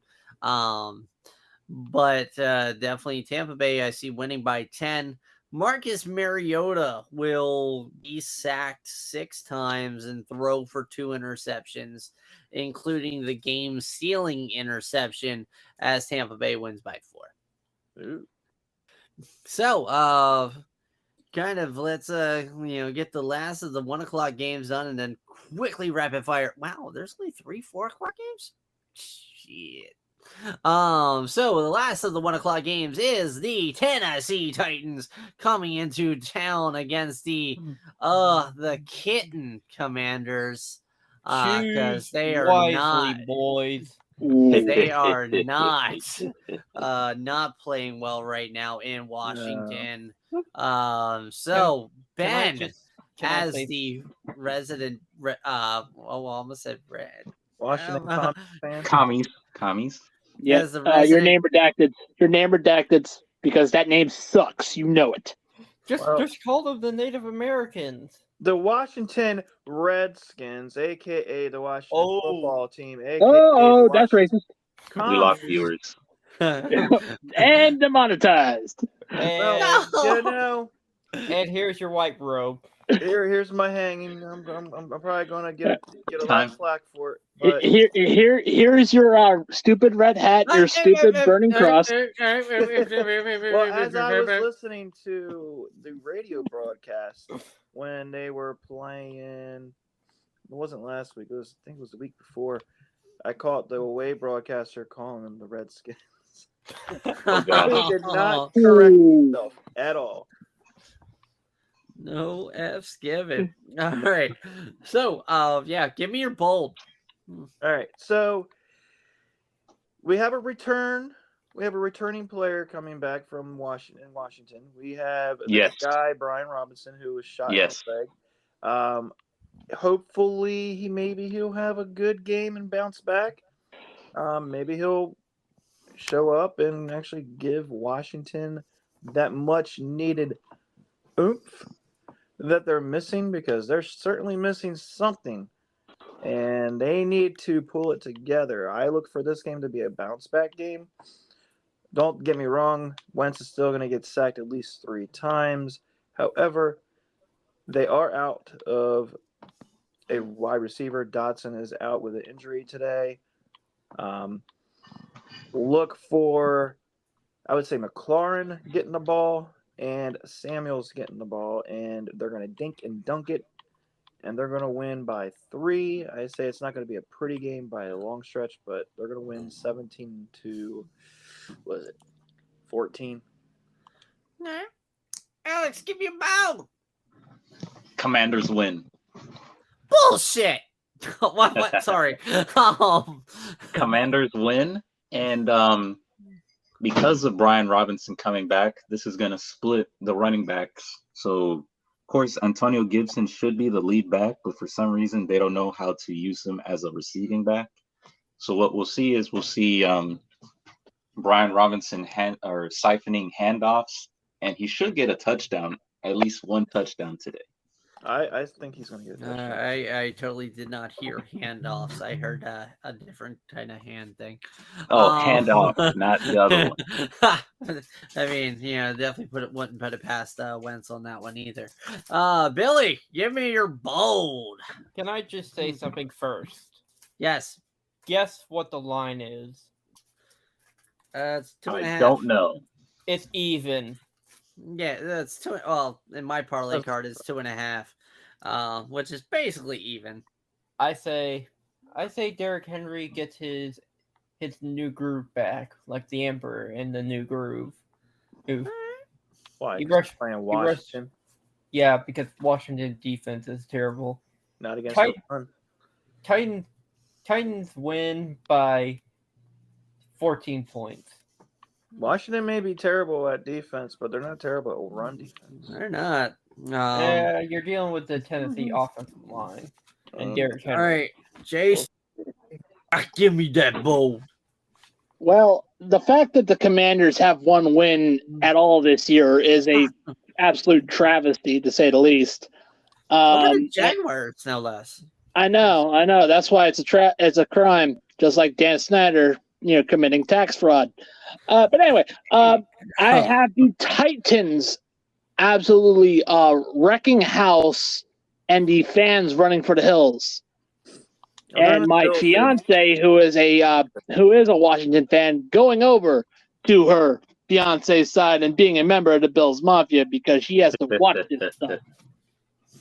But definitely Tampa Bay, I see winning by 10. Marcus Mariota will be sacked 6 times and throw for 2 interceptions, including the game-sealing interception as Tampa Bay wins by 4. Ooh. So, kind of let's get the last of the 1 o'clock games done and then quickly rapid fire. Wow, there's only 3 4 o'clock games? Shit. So the last of the 1 o'clock games is the Tennessee Titans coming into town against the Kitten Commanders. Because they are wisely, not boys. they are not playing well right now in Washington. So Can I Ben, can I as say- the resident I almost said red. Washington Um, fan. Commies. Yeah, As the your resident- name redacted. Your name redacted because that name sucks. You know it. Just call them the Native Americans. The Washington Redskins, a.k.a. the Washington football team, a.k.a. Oh, the that's Washington racist. We lost Commies. viewers. And demonetized. And, Well, and here's your white robe. here's my hanging. I'm probably gonna get a lot Time. of slack for it. But Here's your stupid red hat, your stupid burning cross. well, as I was listening to the radio broadcast when they were playing, it wasn't last week. I think it was the week before. I caught the away broadcaster calling them the Redskins. God. He did not correct himself at all. No F's given. All right. So, give me your bold. All right, so we have a return. We have a returning player coming back from Washington. We have this Yes. guy Brian Robinson who was shot Yes. in the leg. Hopefully, he'll have a good game and bounce back. Maybe he'll show up and actually give Washington that much needed oomph that they're missing, because they're certainly missing something. And they need to pull it together. I look for this game to be a bounce back game. Don't get me wrong, Wentz is still going to get sacked at least 3 times. However, they are out of a wide receiver. Dotson is out with an injury today. Look for, I would say, McLaurin getting the ball and Samuels getting the ball, and they're going to dink and dunk it. And they're going to win by 3. I say it's not going to be a pretty game by a long stretch, but they're going to win 17 to, 14? Alex, give me a bow. Commanders win. Bullshit. what? Sorry. Commanders win, and because of Brian Robinson coming back, this is going to split the running backs. So, of course, Antonio Gibson should be the lead back, but for some reason they don't know how to use him as a receiving back. So what we'll see is Brian Robinson siphoning handoffs, and he should get a touchdown, at least one touchdown today. I think he's going to get a touchdown. I totally did not hear handoffs. I heard a different kind of hand thing. Oh, handoff, not the other one. I mean, definitely wouldn't put it past Wentz on that one either. Billy, give me your bold. Can I just say something first? Yes. Guess what the line is? It's 2.5. I don't know. It's even. Yeah, that's two. Well, in my parlay card, it's 2.5, which is basically even. I say Derrick Henry gets his new groove back, like the Emperor in the new groove. Why? He 'Cause rushed- he's playing he rushed- Washington. Yeah, because Washington defense is terrible. Not against Tight- the run. Titans win by 14 points. Washington may be terrible at defense, but they're not terrible at run defense. They're not. You're dealing with the Tennessee offensive line and Derrick All Henry. right, Jace, give me that bold. Well, the fact that the Commanders have one win at all this year is a absolute travesty, to say the least. Over the Jaguars, no less. I know. That's why it's a crime, just like Dan Snyder, committing tax fraud. But anyway, I have the Titans absolutely wrecking house, and the fans running for the hills. And my fiance, who is a Washington fan, going over to her fiance's side and being a member of the Bills Mafia because she has to watch this stuff.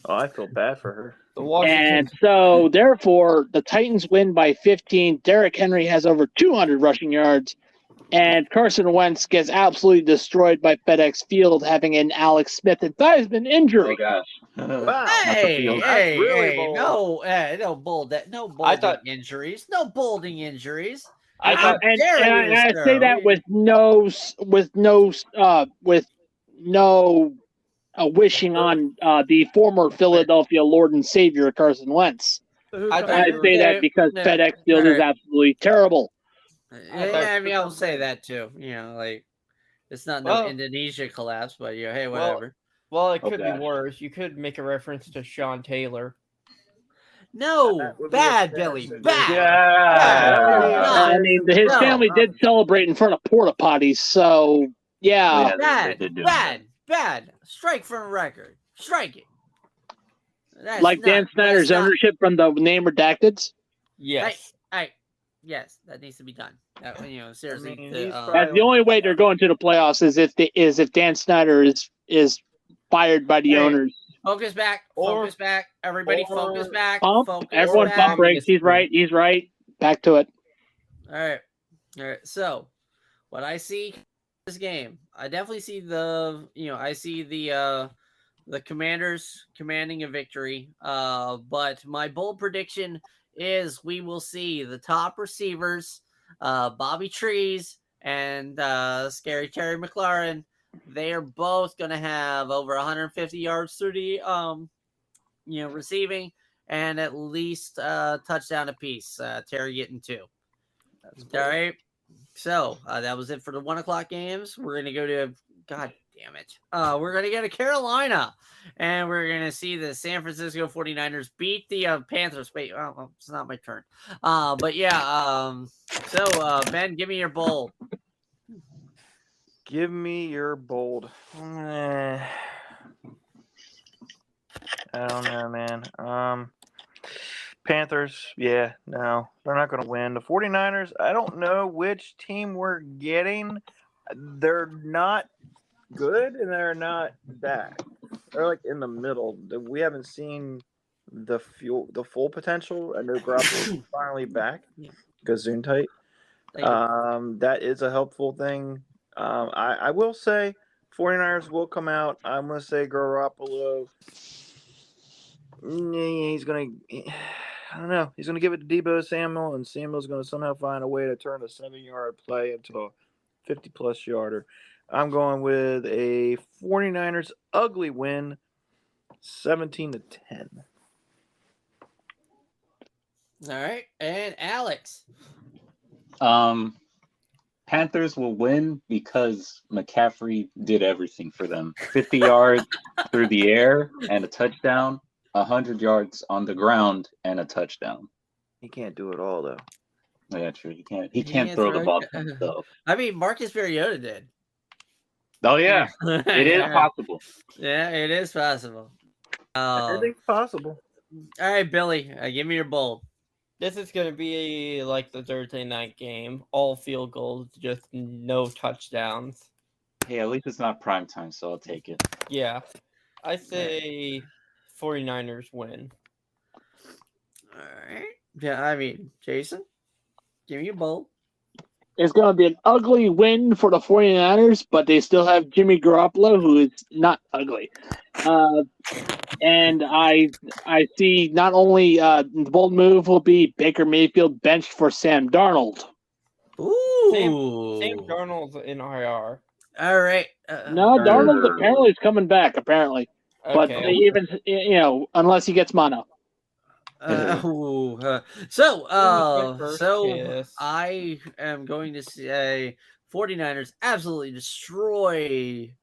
Oh, I feel bad for her. And so, therefore, the Titans win by 15. Derrick Henry has over 200 rushing yards. And Carson Wentz gets absolutely destroyed by FedEx Field, having an Alex Smith and Theismann injury. Oh, gosh. Hey, really bold. no bolding injuries. No bolding injuries. And I say that with no wishing on the former Philadelphia Lord and Savior Carson Wentz. I say that because FedEx Field is absolutely terrible. I mean, I'll say that too. It's not no Indonesia collapse, but hey, whatever. Well, it could be worse. You could make a reference to Sean Taylor. No, bad, Billy, bad. Yeah. I mean, his family did celebrate in front of porta potties, so yeah. Bad. Strike from record. Strike it. Like Dan Snyder's ownership from the name Redacted? Yes. Yes, that needs to be done. Seriously. The only way they're going to the playoffs is if Dan Snyder is fired by the owners. Focus back. Everybody focus back. Everyone pump brakes. He's right. Back to it. All right. So, what I see this game, I definitely see the Commanders commanding a victory. But my bold prediction is we will see the top receivers, Bobby Trees and Scary Terry McLaurin. They are both going to have over 150 yards through the receiving and at least a touchdown apiece. Terry getting 2. All right. So that was it for the 1:00 games. We're going to go to God damn it. We're going to go to Carolina, and we're going to see the San Francisco 49ers beat the Panthers. Wait, it's not my turn. But yeah, so Ben, give me your bold. Give me your bold. I don't know, man. Panthers, no, they're not going to win. The 49ers, I don't know which team we're getting. They're not good and they're not bad. They're like in the middle. We haven't seen the full potential. I know Garoppolo's finally back because Gesundheit. That is a helpful thing. I will say 49ers will come out. I'm going to say Garoppolo. He's going to, I don't know. He's going to give it to Deebo Samuel, and Samuel's going to somehow find a way to turn a 7-yard play into a 50-plus yarder. I'm going with a 49ers ugly win, 17-10. All right, and Alex. Panthers will win because McCaffrey did everything for them. 50 yards through the air and a touchdown. 100 yards on the ground and a touchdown. He can't do it all though. Yeah, true. He can't throw the ball to himself. I mean, Marcus Mariota did. Oh yeah, it is possible. Yeah, it is possible. Everything's possible. All right, Billy, give me your bold. This is going to be like the Thursday night game. All field goals, just no touchdowns. Hey, at least it's not prime time, so I'll take it. Yeah. I say 49ers win. All right. Yeah, I mean, Jason, give me your bold. It's going to be an ugly win for the 49ers, but they still have Jimmy Garoppolo, who is not ugly. And I see not only the bold move will be Baker Mayfield benched for Sam Darnold. Ooh. Sam Darnold's in IR. All right. No, Darnold apparently is coming back, apparently. But Okay. they even, unless he gets mono. So Yes. I am going to say 49ers absolutely destroy.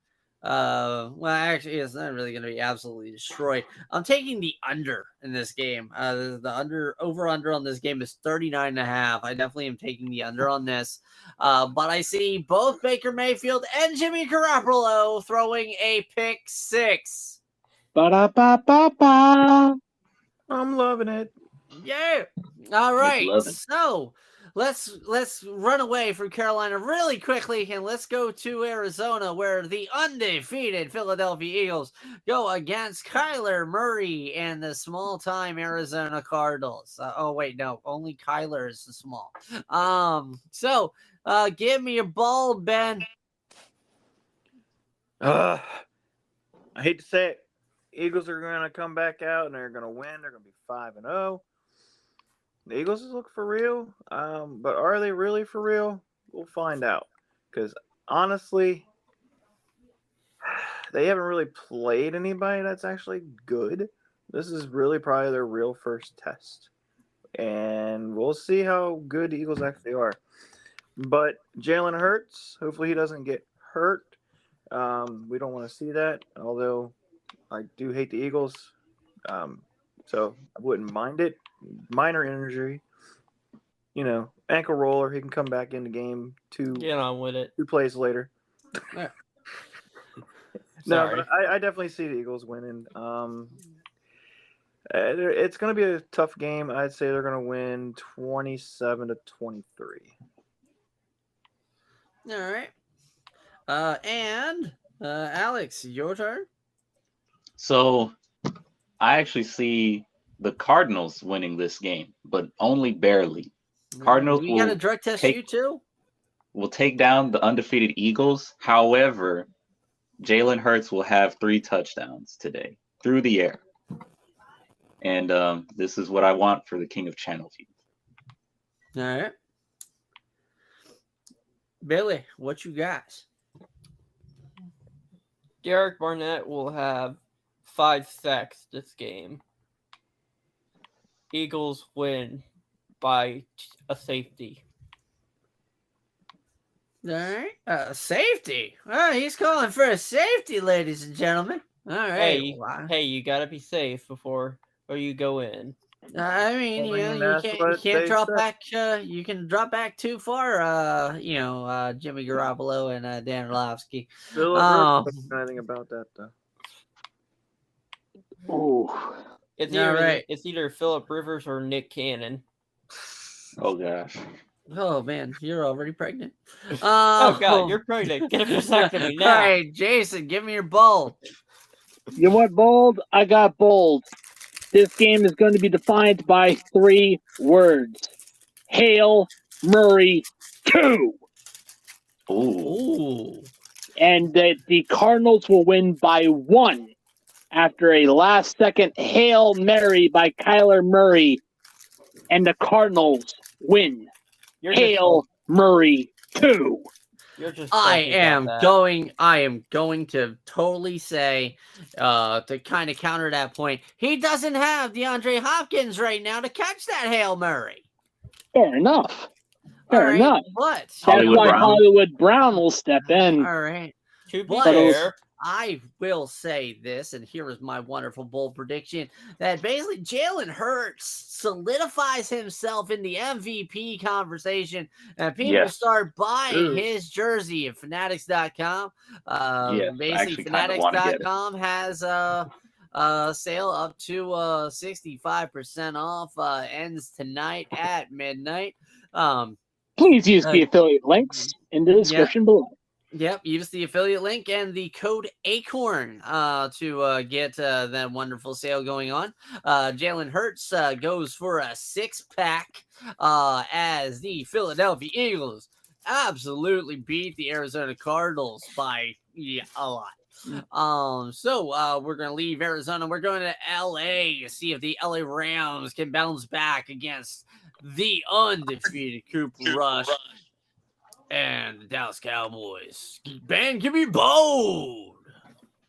Well, actually, it's not really going to be absolutely destroyed. I'm taking the under in this game. The over-under on this game is 39.5. I definitely am taking the under on this. But I see both Baker Mayfield and Jimmy Garoppolo throwing a pick six. Ba-da-ba-ba-ba. I'm loving it. Yeah. All right. love it. So let's run away from Carolina really quickly and let's go to Arizona, where the undefeated Philadelphia Eagles go against Kyler Murray and the small-time Arizona Cardinals. Oh wait, no, only Kyler is the small. So give me a ball, Ben. I hate to say it. Eagles are going to come back out and they're going to win. They're going to be 5-0. The Eagles look for real, but are they really for real? We'll find out. Because honestly, they haven't really played anybody that's actually good. This is really probably their real first test. And we'll see how good the Eagles actually are. But Jalen Hurts, hopefully he doesn't get hurt. We don't want to see that, although I do hate the Eagles, so I wouldn't mind it. Minor injury, ankle roller. He can come back in the game Get on with it. 2 plays later. Yeah. No, but I definitely see the Eagles winning. It's going to be a tough game. I'd say they're going to win 27-23. All right. And Alex, your turn. So I actually see the Cardinals winning this game, but only barely. Cardinals We got to drug test you too. will take down the undefeated Eagles. However, Jalen Hurts will have 3 touchdowns today through the air. And this is what I want for the King of Channel View. All right. Billy, what you got? Derek Barnett will have 5 sacks this game. Eagles win by a safety. All right. Safety. Oh, he's calling for a safety, ladies and gentlemen. All right. Hey, you gotta be safe before you go in. I mean, you That's can't what they drop said. back. You can drop back too far. Jimmy Garoppolo and Dan Orlovsky. Philip Rivers doesn't know anything about that, though. Ooh. It's All either right. it's either Phillip Rivers or Nick Cannon. Oh gosh. Oh man, you're already pregnant. Oh God, you're pregnant. Get a vasectomy now. All right, Jason, give me your bold. You want bold? I got bold. This game is going to be defined by 3 words. Hail Murray 2. Ooh. Ooh. And that the Cardinals will win by 1 after a last-second Hail Mary by Kyler Murray. And the Cardinals win. You're Hail Murray 2. You're just I talking about am that. going to totally say, to kind of counter that point, he doesn't have DeAndre Hopkins right now to catch that Hail Murray. Fair enough. All Fair right, enough. but That's Hollywood why Brown. Hollywood Brown will step in. all right. To be But- fair, I will say this, and here is my wonderful bold prediction, that basically Jalen Hurts solidifies himself in the MVP conversation, and people Yes. start buying Ooh. his jersey at Fanatics.com. Yes, I Basically, actually kinda wanna get it. Fanatics.com has sale up to 65% off. Ends tonight at midnight. Please use the affiliate links in the description below. Yep, use the affiliate link and the code ACORN to get that wonderful sale going on. Jalen Hurts goes for a 6-pack as the Philadelphia Eagles absolutely beat the Arizona Cardinals by a lot. So we're going to leave Arizona. We're going to LA to see if the LA Rams can bounce back against the undefeated Cooper Rush and the Dallas Cowboys. Ben, give me bold.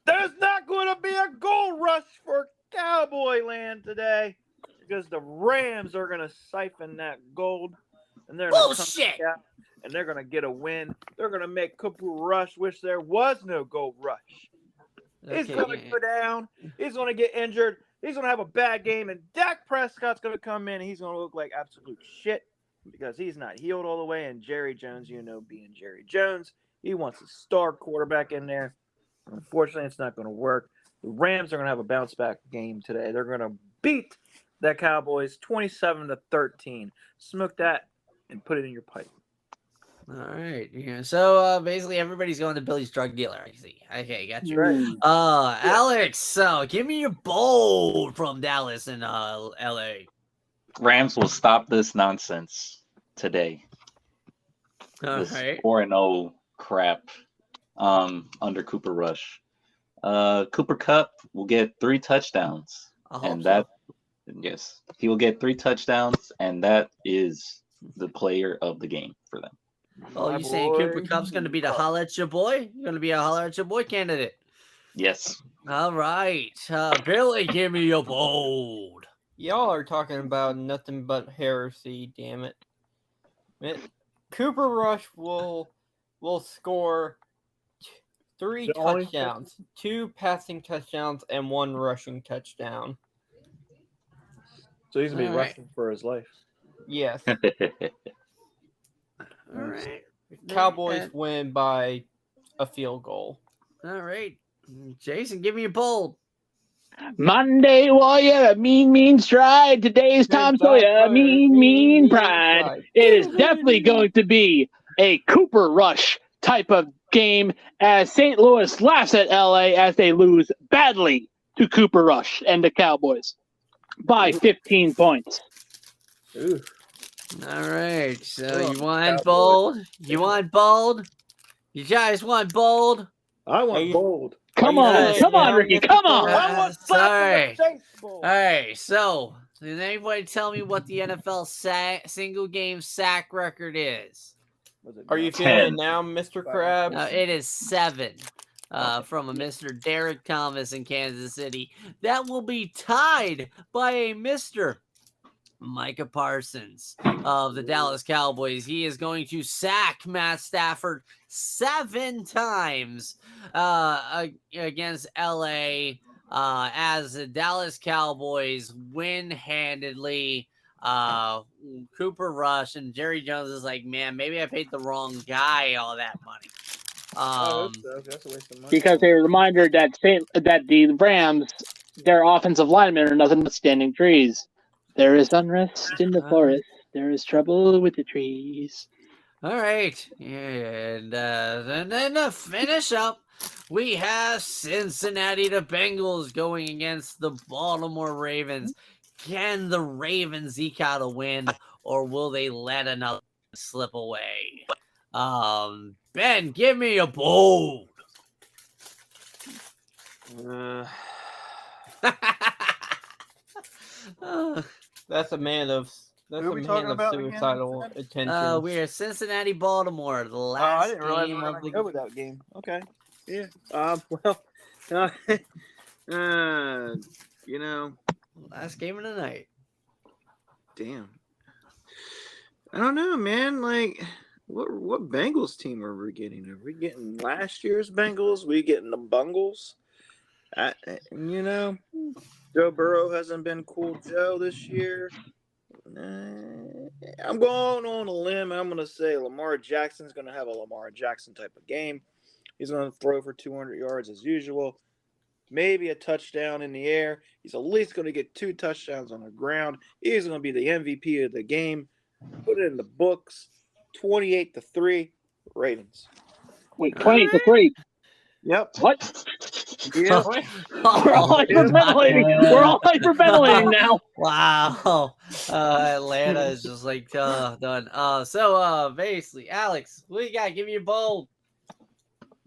There's not going to be a gold rush for Cowboy Land today because the Rams are going to siphon that gold and they're going to Bullshit. come out and they're going to get a win. They're going to make Cooper Rush wish there was no gold rush. He's going to go down. He's going to get injured. He's going to have a bad game, and Dak Prescott's going to come in, and he's going to look like absolute shit because he's not healed all the way. And Jerry Jones, being Jerry Jones, he wants a star quarterback in there. Unfortunately, it's not going to work. The Rams are going to have a bounce-back game today. They're going to beat the Cowboys 27-13. Smoke that and put it in your pipe. All right. Yeah. So basically everybody's going to Billy's drug dealer. I see. Okay, got you. Right. Alex, so give me your bold from Dallas and LA. Rams will stop this nonsense today. All This right. 4-0 crap under Cooper Rush. Cooper Kupp will get 3 touchdowns. I hope And so. yes, he will get 3 touchdowns, and that is the player of the game for them. Oh, My you saying boy, Cooper Kupp's going to be the holla at your boy? You're going to be a holla at your boy candidate. Yes. All right. Billy, give me your bold. Y'all are talking about nothing but heresy, damn it. Cooper Rush will score 3 The only- touchdowns, 2 passing touchdowns, and 1 rushing touchdown. So he's going to be All right. rushing for his life. Yes. All right. Cowboys win by a field goal. All right. Jason, give me your bold. Monday Warrior, mean stride. Today's Tom Sawyer, mean pride. It is definitely going to be a Cooper Rush type of game as St. Louis laughs at LA as they lose badly to Cooper Rush and the Cowboys by 15 points. Ooh. All right. So Oh, you want Cowboys. bold? You want bold? You guys want bold? I Are want you- bold. Come Are you on, guys come on, down, Ricky, Mr. come on. Crab? I want sorry. baseball. All right. So, does anybody tell me what the NFL single game sack record is? Are you 10. feeling it now, Mr. Krabs? It is 7 from a Mr. Derek Thomas in Kansas City. That will be tied by a Mr. Micah Parsons of the Dallas Cowboys. He is going to sack Matt Stafford 7 times against LA as the Dallas Cowboys win handedly. Cooper Rush and Jerry Jones is like, man, maybe I paid the wrong guy all that money. That's a waste of money. Because a reminder that the Rams, their offensive linemen are nothing but standing trees. There is unrest in the forest. There is trouble with the trees. All right. And then to finish up, we have Cincinnati, the Bengals going against the Baltimore Ravens. Can the Ravens eke out a win, or will they let another slip away? Ben, give me a bold. That's a man of Who are we talking about again? suicidal intentions. We are Cincinnati, Baltimore, the I last didn't realize we game were of going the to go with that game. Okay. Yeah. last game of the night. Damn. I don't know, man. Like, What Bengals team are we getting? Are we getting last year's Bengals? We getting the Bungles? Joe Burrow hasn't been cool Joe this year. I'm going on a limb. I'm going to say Lamar Jackson's going to have a Lamar Jackson type of game. He's going to throw for 200 yards as usual. Maybe a touchdown in the air. He's at least going to get 2 touchdowns on the ground. He's going to be the MVP of the game. Put it in the books. 28-3, Ravens. Wait, 20-3. Yep. What? Yep. We're all hyperventilating. We're all hyperventilating now. Wow. Atlanta is just like done. So basically, Alex, what you got? Give me your bold.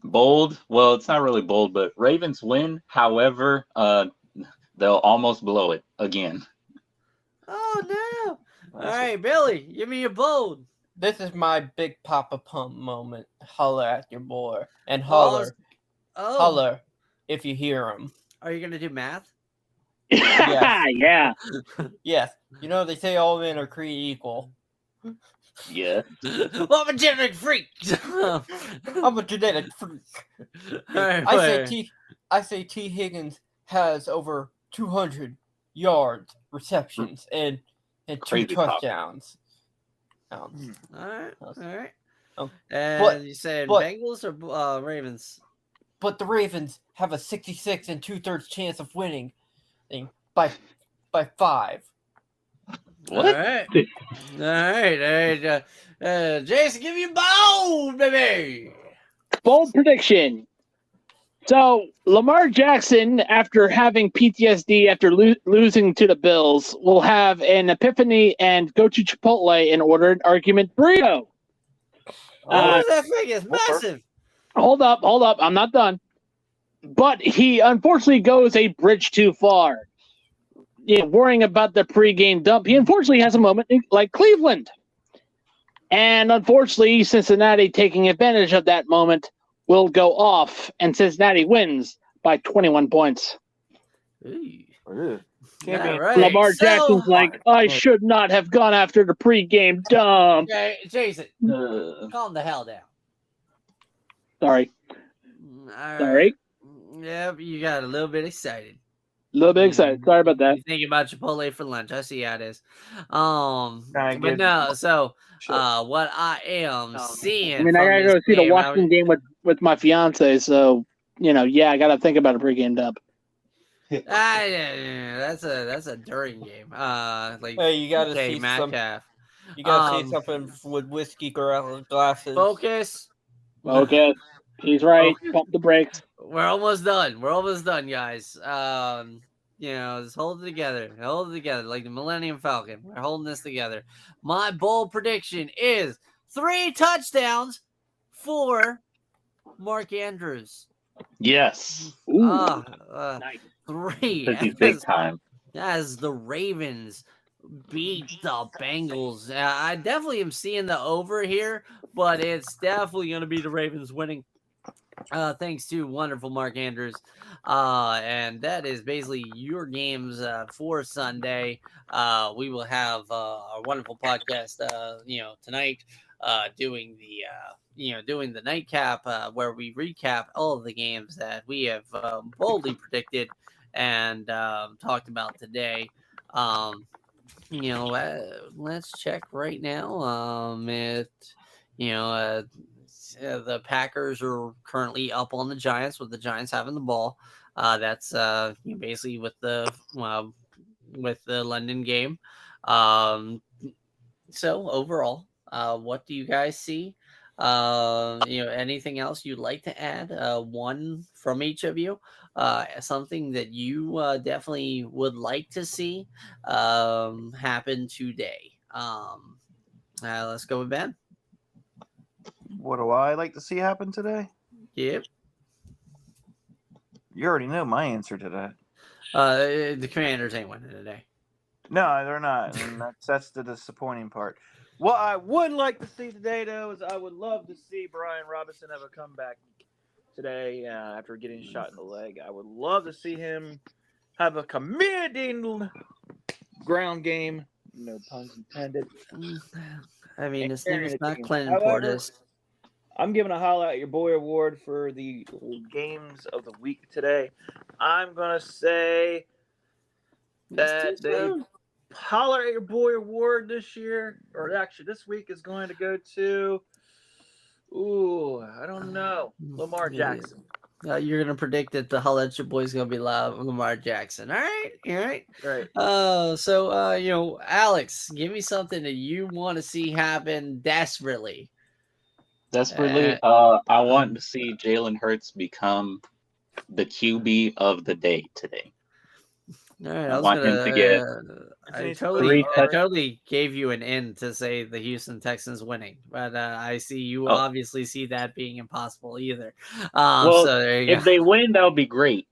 Bold? Well, it's not really bold, but Ravens win. However, they'll almost blow it again. Oh no. All right, Billy, give me your bold. This is my big Papa Pump moment. Holler at your boy. And holler. Oh. Holler if you hear him. Are you gonna do math? Yeah. Yes. You know, they say all men are created equal. Yeah. Well, I'm a genetic freak. I'm a genetic freak. Right, I say T. Higgins has over 200 yards, receptions, and 2 Crazy pop. touchdowns. All right. Um, And but- you said but- Bengals or Ravens? But the Ravens have a 66 2/3 chance of winning by 5. What? All right. Jason, give me a bold, baby. Bold prediction. So Lamar Jackson, after having PTSD after losing to the Bills, will have an epiphany and go to Chipotle and order an argument burrito. That thing is massive. Hold up. I'm not done. But he unfortunately goes a bridge too far. Worrying about the pregame dump. He unfortunately has a moment like Cleveland. And unfortunately, Cincinnati, taking advantage of that moment, will go off, and Cincinnati wins by 21 points. Ooh. Can't Yeah, be right. Lamar So- Jackson's like, I should not have gone after the pregame dump. Okay, Jason, calm the hell down. Sorry. All right. Sorry. Yep, you got a little bit excited. A little bit excited. Sorry about that. You thinking about Chipotle for lunch. I see how it is. Nah, But good. no, so Shit. what I am seeing. I mean, I from gotta this go see the game, Washington game with my fiance, so I gotta think about a pregame dump. that's a during game. Like Hey, you gotta okay, see Metcalf. You gotta Um, see something with whiskey glasses. Focus. Okay, he's right. Okay. Pump the brakes. We're almost done. Guys. Just hold it together. Hold it together like the Millennium Falcon. We're holding this together. My bold prediction is 3 touchdowns for Mark Andrews. Yes. Ooh, Nice. 3. This is big time. As the Ravens beat the Bengals. I definitely am seeing the over here, but it's definitely going to be the Ravens winning. Thanks to wonderful Mark Andrews. And that is basically your games for Sunday. We will have a wonderful podcast, tonight, doing the nightcap where we recap all of the games that we have boldly predicted and talked about today. Let's check right now. The Packers are currently up on the Giants with the Giants having the ball. That's basically with the London game. So overall, what do you guys see? Anything else you'd like to add? One from each of you. Something that you definitely would like to see happen today. Let's go with Ben. What do I like to see happen today? Yep. You already know my answer to that. The Commanders ain't winning today. No, they're not. And that's the disappointing part. What I would like to see today, though, is I would love to see Brian Robinson have a comeback today after getting shot in the leg. I would love to see him have a commanding ground game. No puns intended. I mean, and his name carrying is the not team. Clinton However, Portis. I'm giving a holla at your boy award for the games of the week today. I'm gonna say that the holler at your boy award this year, or actually this week, is going to go to. Ooh, I don't know, Lamar Jackson. You're gonna predict that the holla at your boy's gonna be loud, Lamar Jackson. All right, Right. So Alex, give me something that you want to see happen desperately. Desperately, I want to see Jalen Hurts become the QB of the day today. All right, I want him to get I 3 totally gave you an in to say the Houston Texans winning, but I see you obviously see that being impossible either. Well, so there you if go. they win, that would be great.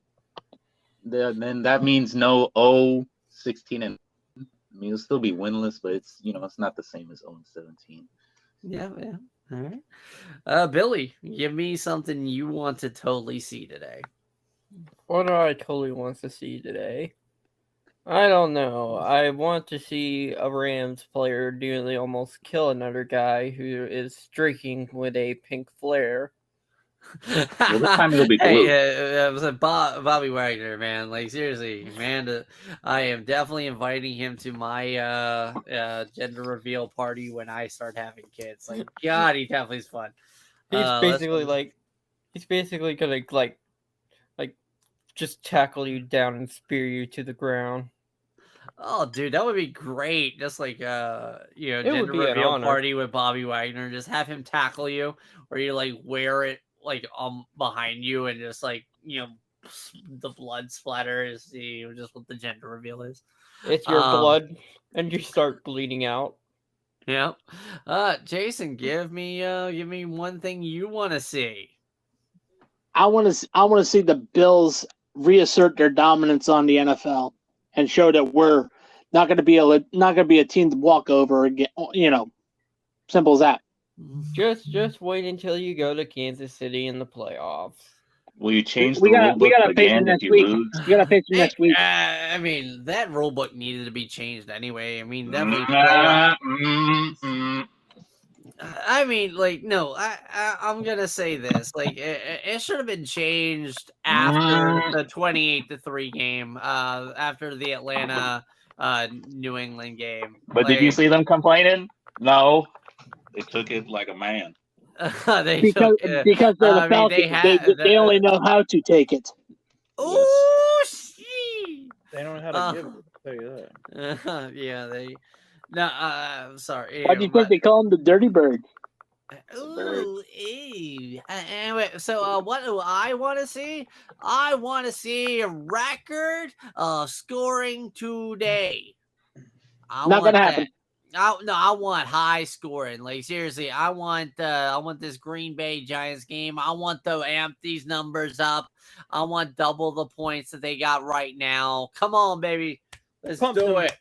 Then that means no 16 and I mean, it'll still be winless, but it's it's not the same as 0-17. Yeah. All right. Billy, give me something you want to totally see today. What do I totally want to see today? I don't know. I want to see a Rams player nearly almost kill another guy who is streaking with a pink flare. Well, this time it'll be blue. It was Bobby Wagner, man. Like seriously, man. I am definitely inviting him to my gender reveal party when I start having kids. Like, God, he definitely is fun. He's basically gonna like just tackle you down and spear you to the ground. Oh, dude, that would be great. Just like It would gender be an reveal honor. party with Bobby Wagner. Just have him tackle you, or you like wear it like behind you, and just like the blood splatter is just what the gender reveal is. It's your blood, and you start bleeding out. Yep. Jason, give me one thing you want to see. I want to see the Bills reassert their dominance on the NFL and show that we're not going to be a team to walk over again. Simple as that. Just wait until you go to Kansas City in the playoffs. Will you change the We rule book gotta face them again if next you week. lose? We gotta face them next week. I mean, that rule book needed to be changed anyway. I mean, definitely. I mean, like, no, I'm gonna say this. Like, it should have been changed after the 28-3 game, after the Atlanta, New England game. But did you see them complaining? No, they took it like a man. Because they're the Falcons. They only know how to take it. Oh, shit. They don't know how to give it. I'll tell you that. Yeah, they. No, I'm sorry. Why do you think they call him the Dirty Bird? Ooh, ew. Anyway, so what do I want to see? I want to see a record scoring today. Not gonna happen. I want high scoring. Like seriously, I want this Green Bay Giants game. I want to amp these numbers up. I want double the points that they got right now. Come on, baby, let's do it.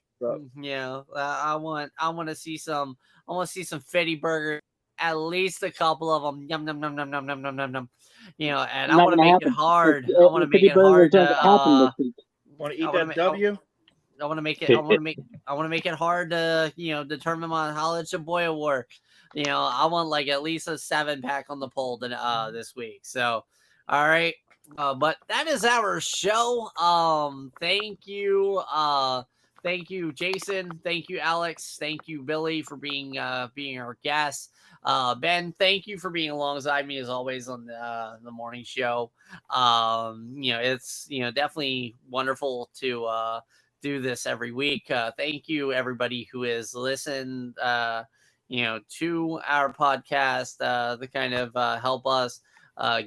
Yeah, I want to see some. I want to see some Fetty burgers. At least a couple of them. Yum yum yum yum yum yum yum yum yum. And I want to make it hard. I want to make it hard. Want to eat that W? I want to make it. I want to make it hard to determine my Holla at Your Boy award. I want like at least a 7-pack on the poll this week. So, all right. But that is our show. Thank you. Thank you, Jason. Thank you, Alex. Thank you, Billy, for being our guest. Ben, thank you for being alongside me as always on the morning show. It's definitely wonderful to do this every week. Thank you, everybody who has listened to our podcast to kind of help us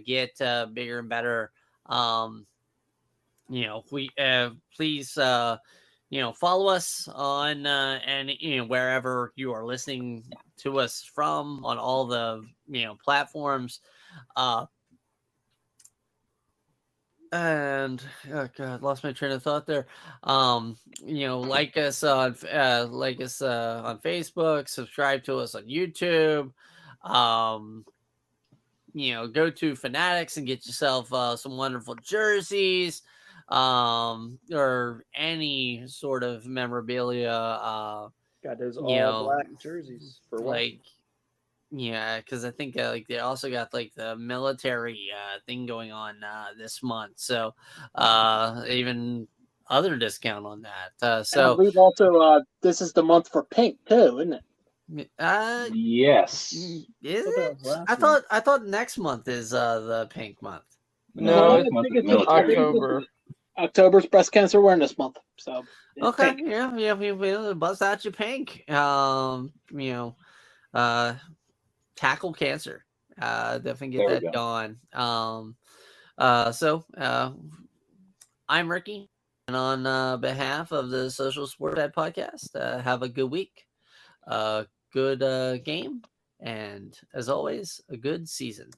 get bigger and better. Please follow us on and wherever you are listening to us from on all the platforms. And oh god, lost my train of thought there. Like us on Facebook, subscribe to us on YouTube. Go to Fanatics and get yourself some wonderful jerseys. Or any sort of memorabilia Got those You all know, black jerseys for like, yeah, because I think like they also got like the military thing going on this month, so even other discount on that. And I So believe also this is the month for pink too, isn't it? Yes. is Thought that it? was last I thought next month is the pink month. No, this month is it's military. October. October's Breast Cancer Awareness Month, so it's Okay, pink. yeah, we bust out your pink. Tackle cancer. Definitely get There we that go. going. So I'm Ricky, and on behalf of the Social Sport Dad Podcast, have a good week, good game, and as always, a good season.